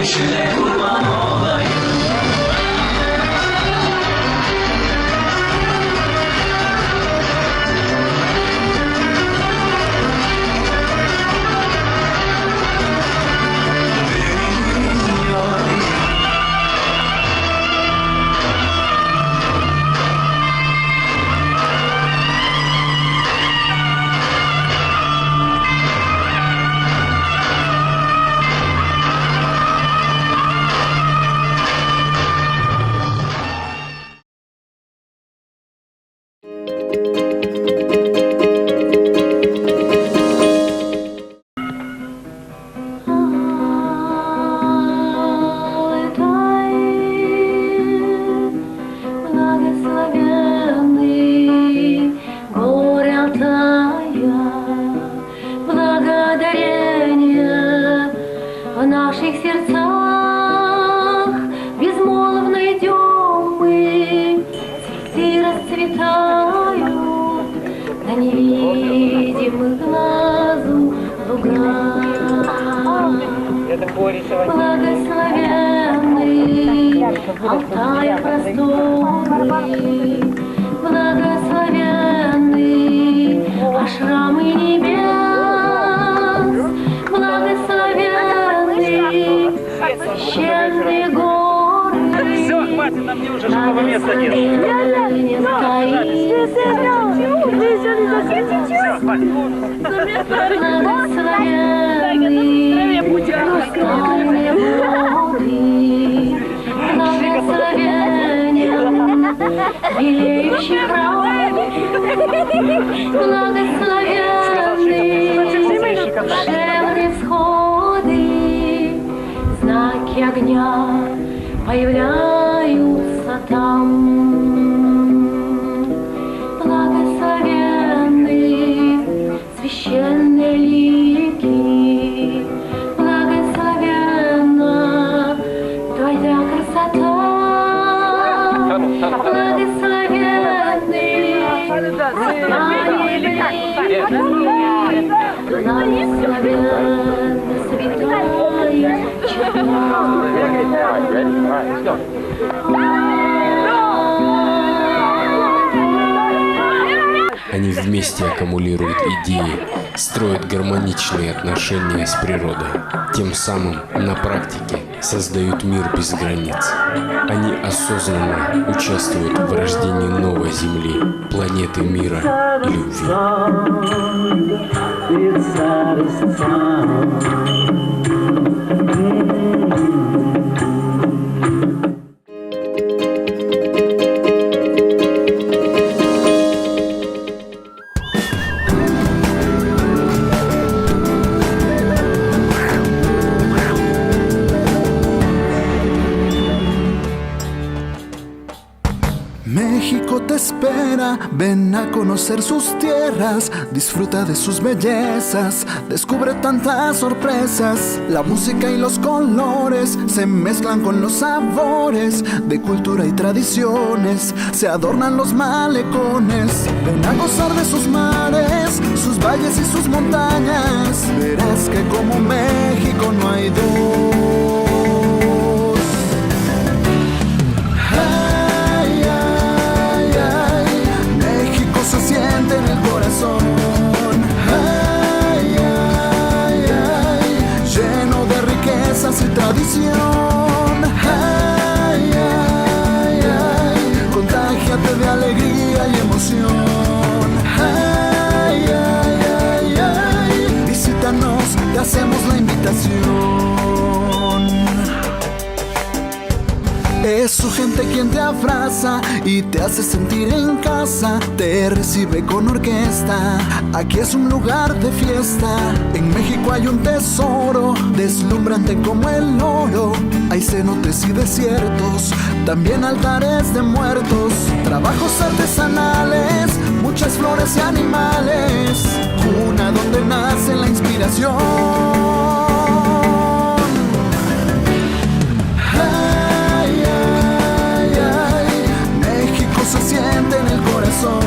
[SPEAKER 7] işine kurban olayım.
[SPEAKER 9] Благословенный Алтай просторный, благословенный ашрамы небес, благословенный священные горы, благословенный благословенный пустынные воды, благословенен белеющий храм, благословенный душевные всходы, знаки огня появляются там. Благословенный священные лики, благословенна твоя красота, благословенный благословенна святая тьма.
[SPEAKER 16] Они вместе аккумулируют идеи, строят гармоничные отношения с природой. Тем самым на практике создают мир без границ. Они осознанно участвуют в рождении новой Земли, планеты мира и любви.
[SPEAKER 17] México te espera, ven a conocer sus tierras, disfruta de sus bellezas, descubre tantas sorpresas. La música y los colores se mezclan con los sabores de cultura y tradiciones, se adornan los malecones. Ven a gozar de sus mares, sus valles y sus montañas, verás que como México no hay dos. Se siente en el corazón, ay, ay, ay, lleno de riquezas y tradición, ay, ay, ay, contágiate de alegría y emoción, ay, ay, ay, ay, visítanos, te hacemos la invitación. Es su gente quien te abraza y te hace sentir en casa, te recibe con orquesta, aquí es un lugar de fiesta. En México hay un tesoro, deslumbrante como el oro, hay cenotes y desiertos, también altares de muertos, trabajos artesanales, muchas flores y animales, cuna donde nace la inspiración. Se siente en el corazón,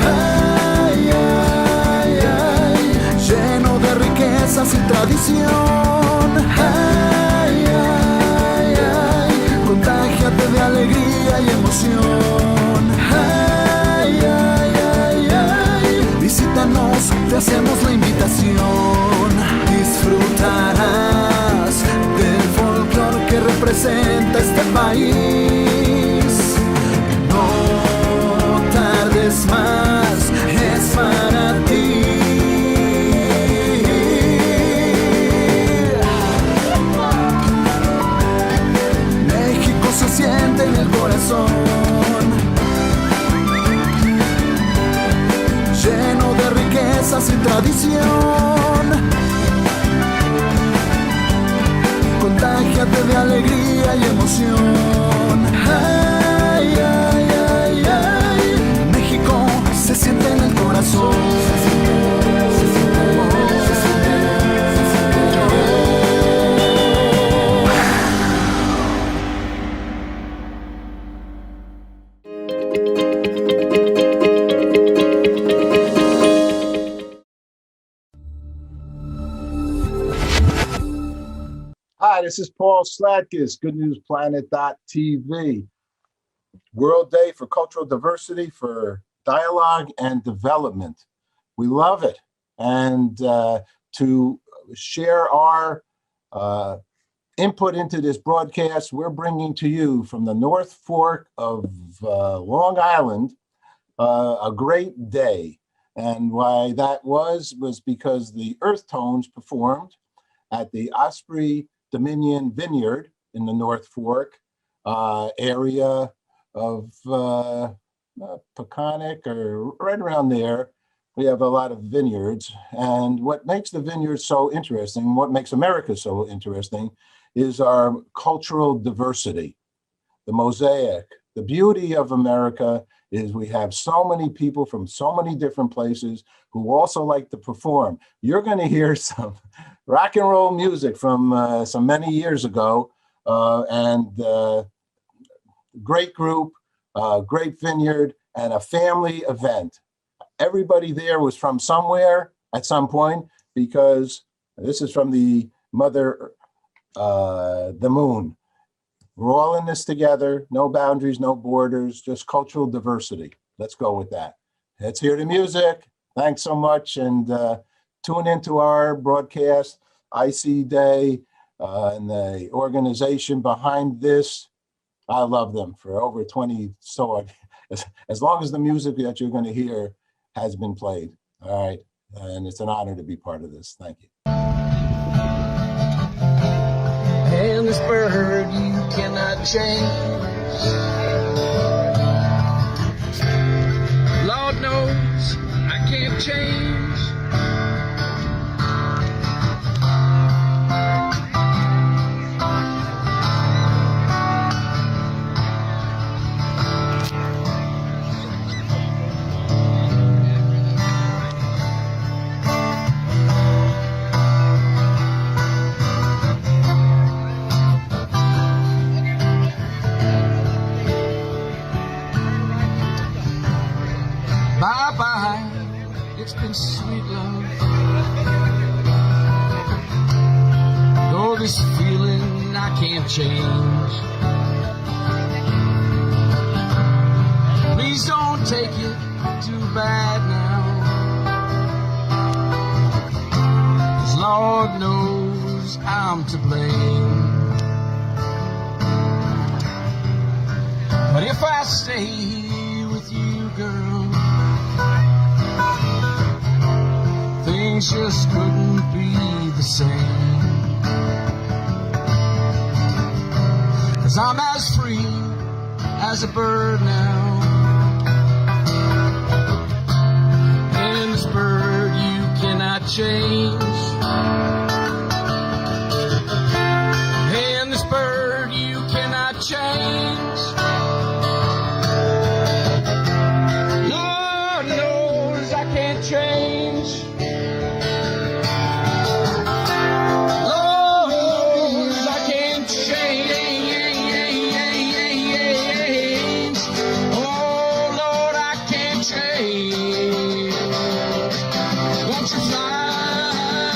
[SPEAKER 17] ay, ay, ay, lleno de riquezas y tradición, ay, alegría y emoción. Ay, ay, ay, ay. México se siente en el corazón.
[SPEAKER 18] Hi, this is Paul Slatkus, GoodNewsPlanet.tv. World Day for Cultural Diversity, for Dialogue and Development. We love it. And to share our input into this broadcast, we're bringing to you from the North Fork of Long Island a great day. And why that was because the Earth Tones performed at the Osprey Dominion Vineyard in the North Fork area of Peconic, or right around there. We have a lot of vineyards. And what makes the vineyards so interesting, what makes America so interesting, is our cultural diversity, the mosaic. The beauty of America is we have so many people from so many different places who also like to perform. You're going to hear some rock and roll music from some many years ago, and great group, great vineyard, and a family event. Everybody there was from somewhere at some point, because this is from the mother, the moon. We're all in this together, no boundaries, no borders, just cultural diversity. Let's go with that. Let's hear the music. Thanks so much, and tune into our broadcast, ICDAY, and the organization behind this. I love them for over 20, so as long as the music that you're going to hear has been played. All right, and it's an honor to be part of this. Thank you.
[SPEAKER 19] And this bird you cannot change. Lord knows I can't change. Bye-bye, it's been sweet love. Though this feeling I can't change. Please don't take it too bad now, 'cause Lord knows I'm to blame. But if I stay with you, girl, things just couldn't be the same. 'Cause I'm as free as a bird now, and this bird you cannot change. And this bird you cannot change. Lord knows I can't change. Won't you fly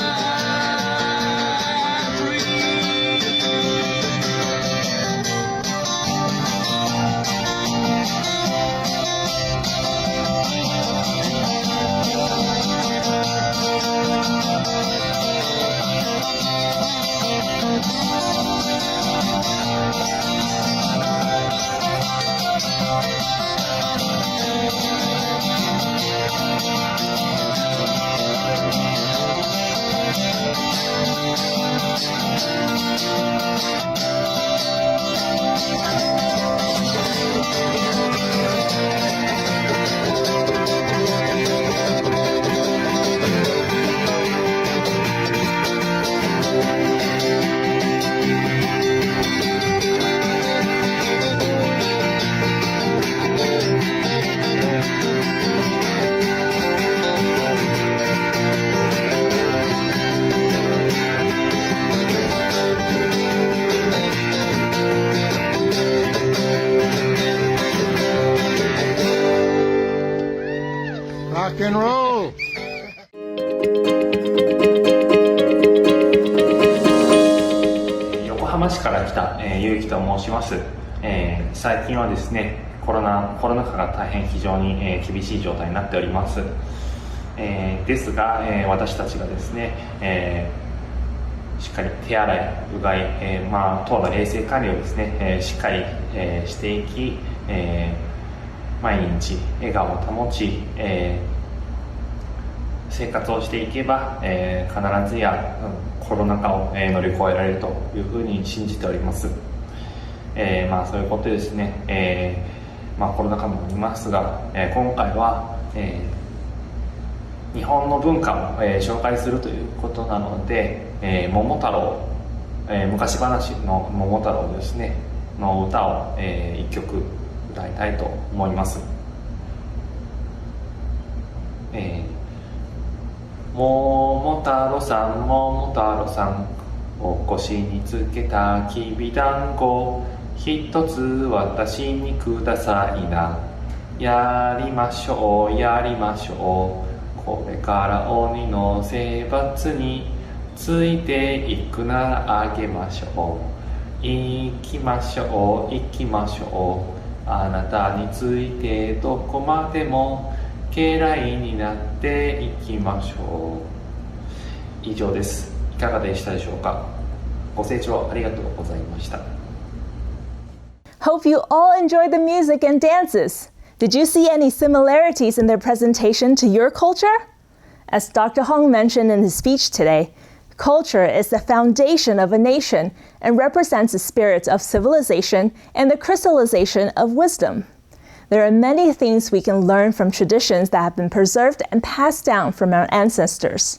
[SPEAKER 20] 来た、ゆうきと申します。最近はですね、コロナ禍が大変非常に、厳しい状態になっております。ですが、私たちがですね、しっかり手洗い、うがい、等の衛生管理をですね、しっかり、していき、毎日笑顔を保ち、生活をしていけば、必ずやコロナ禍を、乗り越えられるというふうに信じております。そういうことでですね、コロナ禍もありますが、今回は、日本の文化を、紹介するということなので、桃太郎、昔話の桃太郎ですねの歌を、一曲歌いたいと思います。桃太郎さん、桃太郎さん、お腰につけたきびだんご、一つ私にくださいな。やりましょう、やりましょう。これから鬼の征伐についていくならあげましょう。行きましょう、行きましょう。あなたについてどこまでも家来になっていきましょう。以上です。いかがでしたでしょうか。ご清聴ありがとうございました。
[SPEAKER 2] Hope you all enjoyed the music and dances. Did you see any similarities in their presentation to your culture? As Dr. Hong mentioned in his speech today, culture is the foundation of a nation and represents the spirit of civilization and the crystallization of wisdom. There are many things we can learn from traditions that have been preserved and passed down from our ancestors.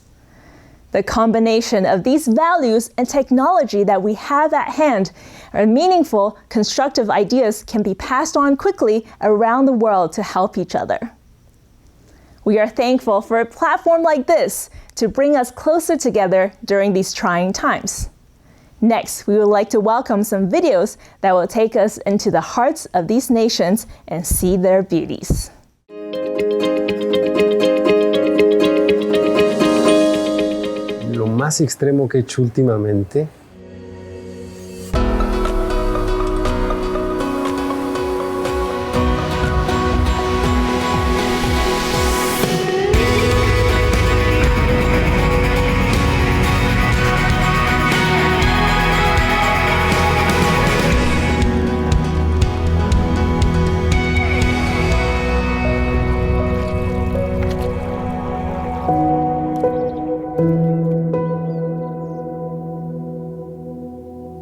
[SPEAKER 2] The combination of these values and technology that we have at hand are meaningful, constructive ideas can be passed on quickly around the world to help each other. We are thankful for a platform like this to bring us closer together during these trying times. Next, we would like to welcome some videos that will take us into the hearts of these nations and see their beauties.
[SPEAKER 21] Lo más extremo que he hecho últimamente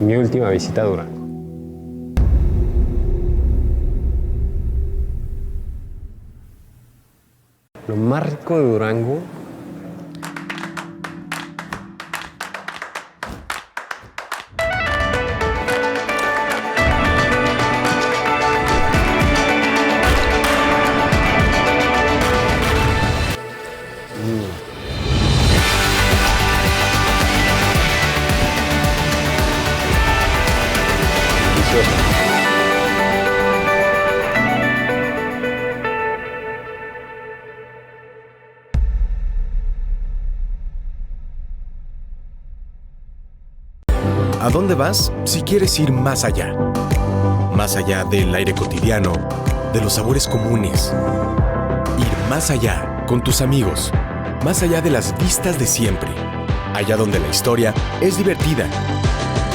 [SPEAKER 21] mi última visita a Durango. Lo más rico de Durango
[SPEAKER 22] ¿A dónde vas si quieres ir más allá? Más allá del aire cotidiano, de los sabores comunes. Ir más allá con tus amigos, más allá de las vistas de siempre. Allá donde la historia es divertida.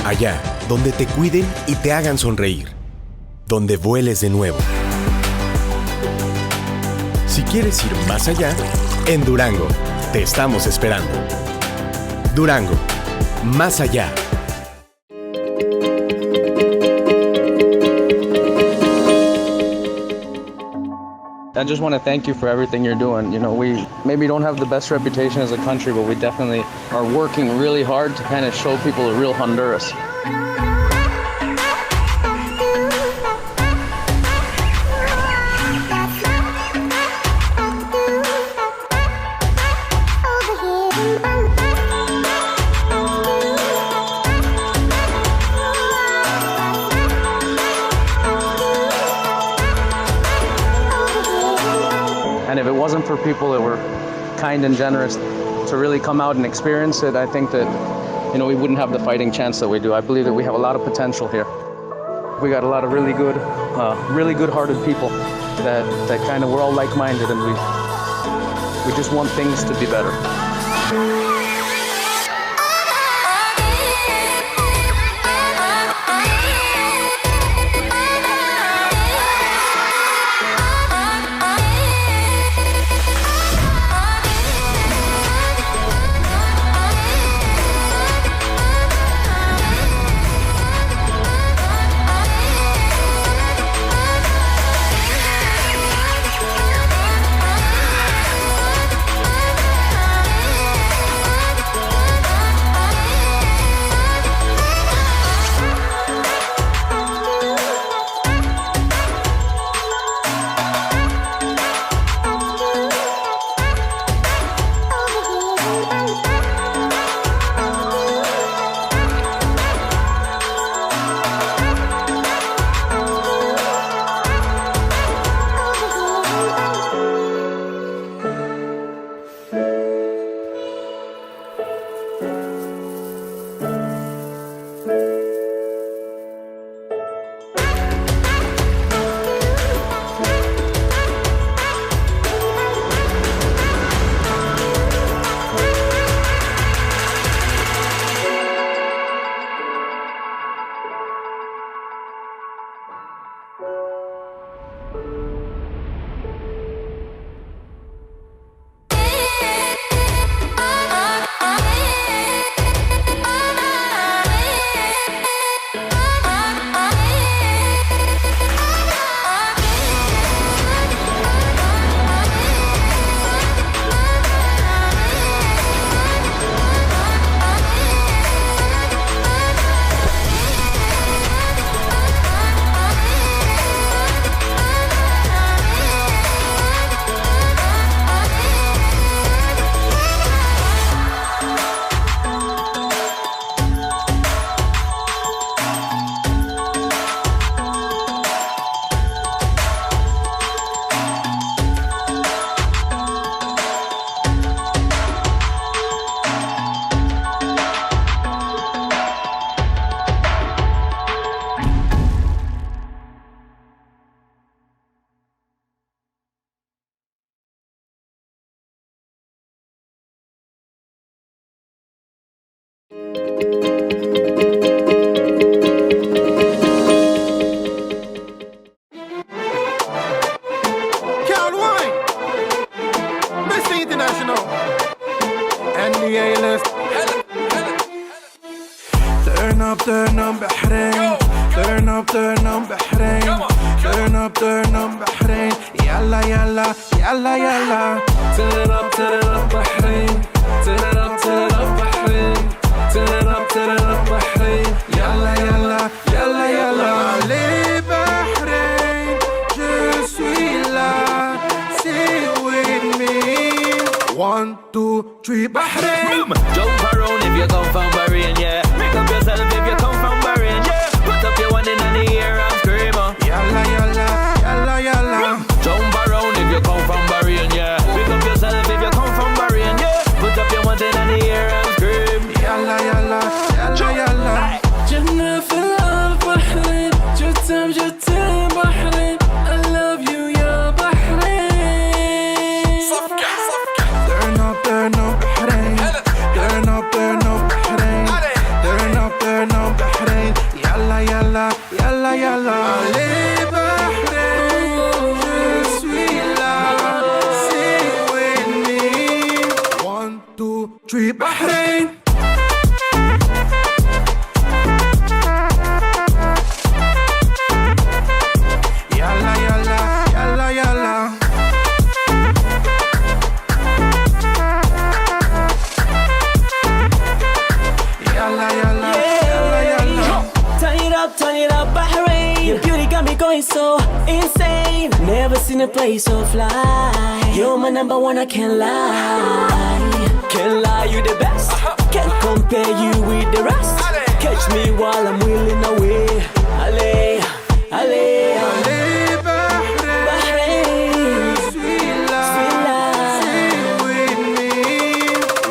[SPEAKER 22] Allá donde te cuiden y te hagan sonreír. Donde vueles de nuevo. Si quieres ir más allá, en Durango te estamos esperando. Durango, más allá.
[SPEAKER 23] I just want to thank you for everything you're doing. You know, we maybe don't have the best reputation as a country, but we definitely are working really hard to kind of show people the real Honduras. And if it wasn't for people that were kind and generous to really come out and experience it, I think that we wouldn't have the fighting chance that we do. I believe that we have a lot of potential here. We got a lot of really good-hearted people that kind of, we're all like-minded, and we just want things to be better.
[SPEAKER 1] turn up Bahrain. Turn up Bahrain. Turn up Bahrain. Yalla yalla, yalla yalla. Turn up Bahrain. Turn up Bahrain. Turn up Bahrain. Yalla yalla, yalla yalla. Allez Bahrain, je suis là. Stay with me. 1, 2, 3 Bahrain.
[SPEAKER 3] Jump around if you come from Bahrain, yeah. Pick up yourself if you come from Bahrain, yeah. Put up your one in the air and scream,
[SPEAKER 1] yalla yalla, yalla yalla.
[SPEAKER 3] Jump around if you come from Bahrain, yeah. Pick up yourself if you come from Bahrain, yeah. Put up your one in the air and scream,
[SPEAKER 1] yalla yalla, yalla yalla.
[SPEAKER 4] جنة في الأرض بحرين. جتم بحرين. I love you يا بحرين.
[SPEAKER 1] صفقة Turn up Bahrain. Turn up Bahrain. Turn up Bahrain. Yalla yalla, yalla yalla. Allez Bahrain, je suis là. Stay with me. 1, 2, 3 Bahrain. Yalla yalla, yalla yalla. Yalla yalla, yalla yalla.
[SPEAKER 4] Turn it up, Bahrain. Your beauty got me going so insane. Never seen a place so fly. You're my number one, I can't lie. Can't lie, you the best. Can't compare you with the rest. Catch me while I'm wheeling away. Allez, allez,
[SPEAKER 1] allez, Bahrain. Je suis là. Stay with me.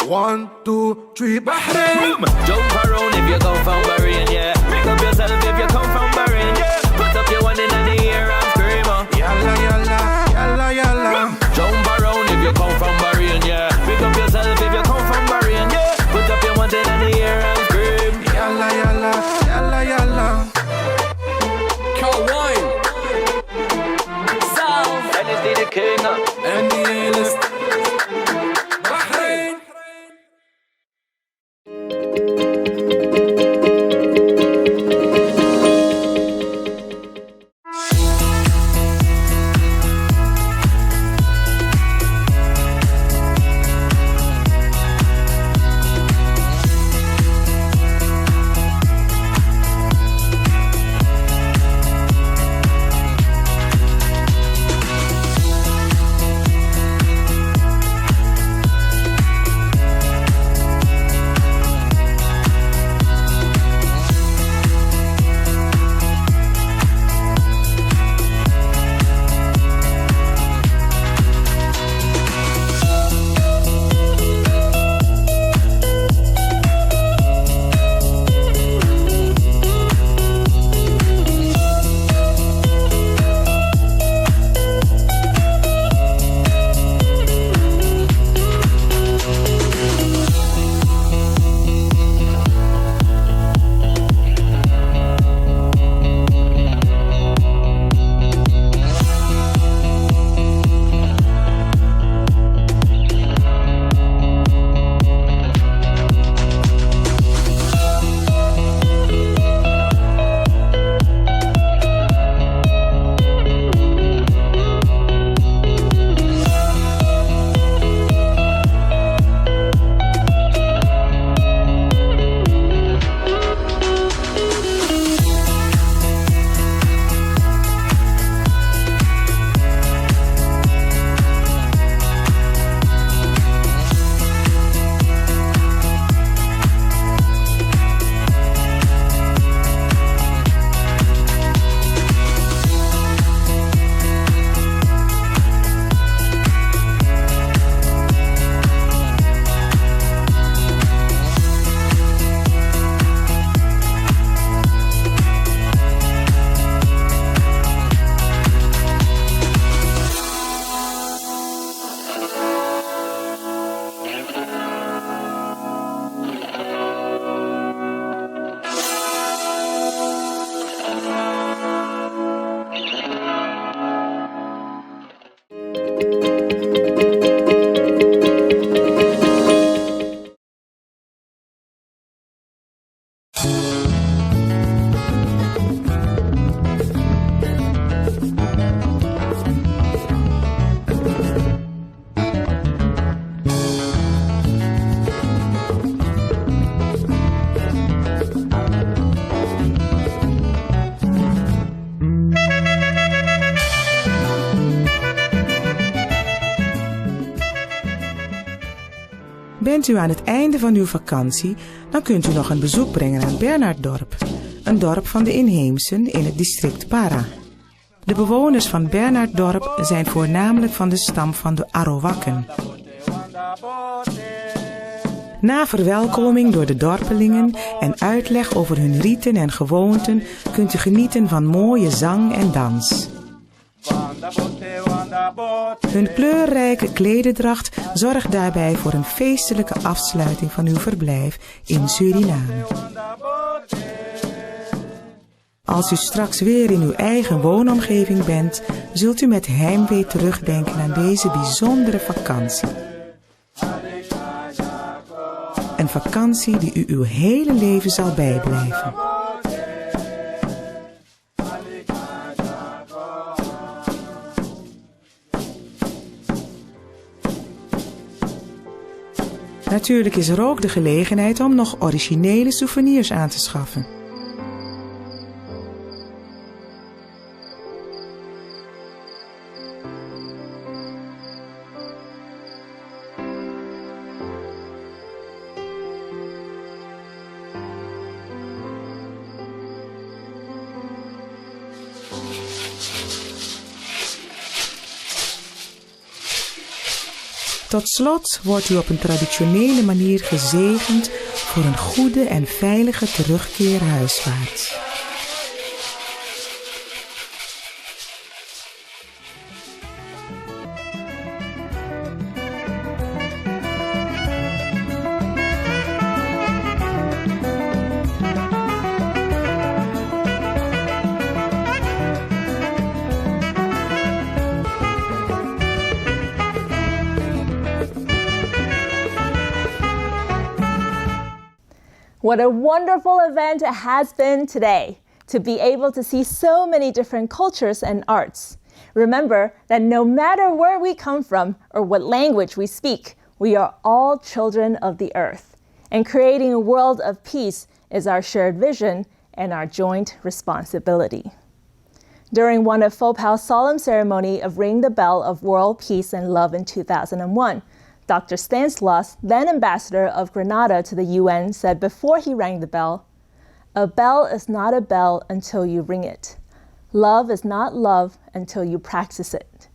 [SPEAKER 1] 1, 2, 3 Bahrain. Bahrain.
[SPEAKER 3] Jump around if you come from Bahrain, yeah. Pick up yourself if you come from Bahrain, yeah. Put up your one in the air and scream,
[SPEAKER 1] Yalla yalla, yalla yalla.
[SPEAKER 3] Jump around if you come from Bahrain, yeah. Pick up yourself if you come from Bahrain, yeah. Put up your one in the air and scream,
[SPEAKER 1] yalla yalla, yalla yalla.
[SPEAKER 3] Cold wine. South. Dennis D the king.
[SPEAKER 1] And the A-list. Bahrain.
[SPEAKER 5] Bent u aan het einde van uw vakantie, dan kunt u nog een bezoek brengen aan Bernharddorp, een dorp van de inheemsen in het district Para. De bewoners van Bernharddorp zijn voornamelijk van de stam van de Arawakken. Na verwelkoming door de dorpelingen en uitleg over hun riten en gewoonten kunt u genieten van mooie zang en dans. Hun kleurrijke klededracht zorgt daarbij voor een feestelijke afsluiting van uw verblijf in Suriname. Als u straks weer in uw eigen woonomgeving bent, zult u met heimwee terugdenken aan deze bijzondere vakantie. Een vakantie die u uw hele leven zal bijblijven. Natuurlijk is er ook de gelegenheid om nog originele souvenirs aan te schaffen. Tot slot wordt u op een traditionele manier gezegend voor een goede en veilige terugkeer huiswaarts.
[SPEAKER 2] What a wonderful event it has been today, to be able to see so many different cultures and arts. Remember that no matter where we come from or what language we speak, we are all children of the earth. And creating a world of peace is our shared vision and our joint responsibility. During one of Fopau's solemn ceremony of ringing the bell of world peace and love in 2001, Dr. Stanislaus, then ambassador of Grenada to the UN, said before he rang the bell, "A bell is not a bell until you ring it. Love is not love until you practice it."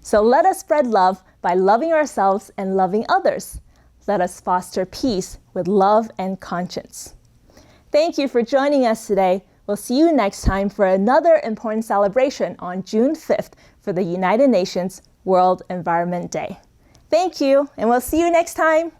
[SPEAKER 2] So let us spread love by loving ourselves and loving others. Let us foster peace with love and conscience. Thank you for joining us today. We'll see you next time for another important celebration on June 5th for the United Nations World Environment Day. Thank you, and we'll see you next time.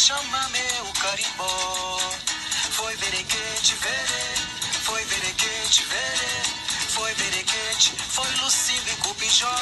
[SPEAKER 7] Chama meu carimbó. Foi verequete, verê, foi verequete, verê, foi verequete, foi Lucindo e Cupijó.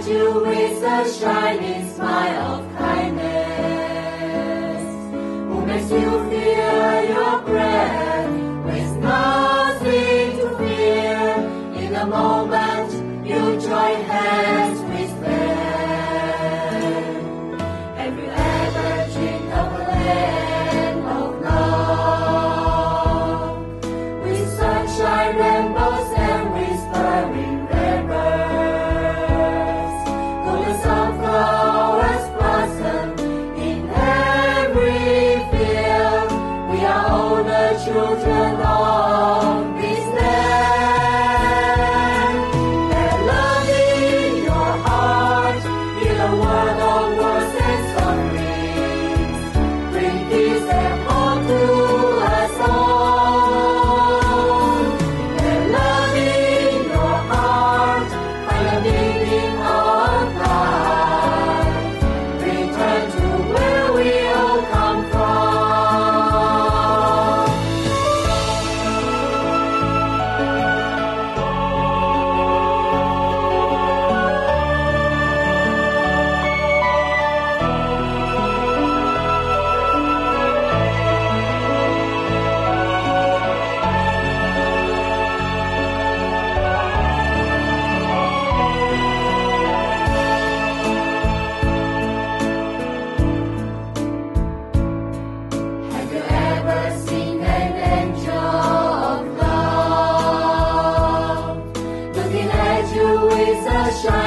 [SPEAKER 9] you with a shining smile of kindness, who makes you feel your breath with nothing to fear. In a moment you join hands with them. Have you ever dreamed of a land of love, with sunshine, rainbows, and whispering rivers, golden sunflowers blossom in every field? We are all the children of this land. And love in your heart, in a world of words and stories, bring peace and hope to us all. And love in your heart, find the meaning of life, return to where we all come from. Have you ever seen an angel of love, looking at you with a shine?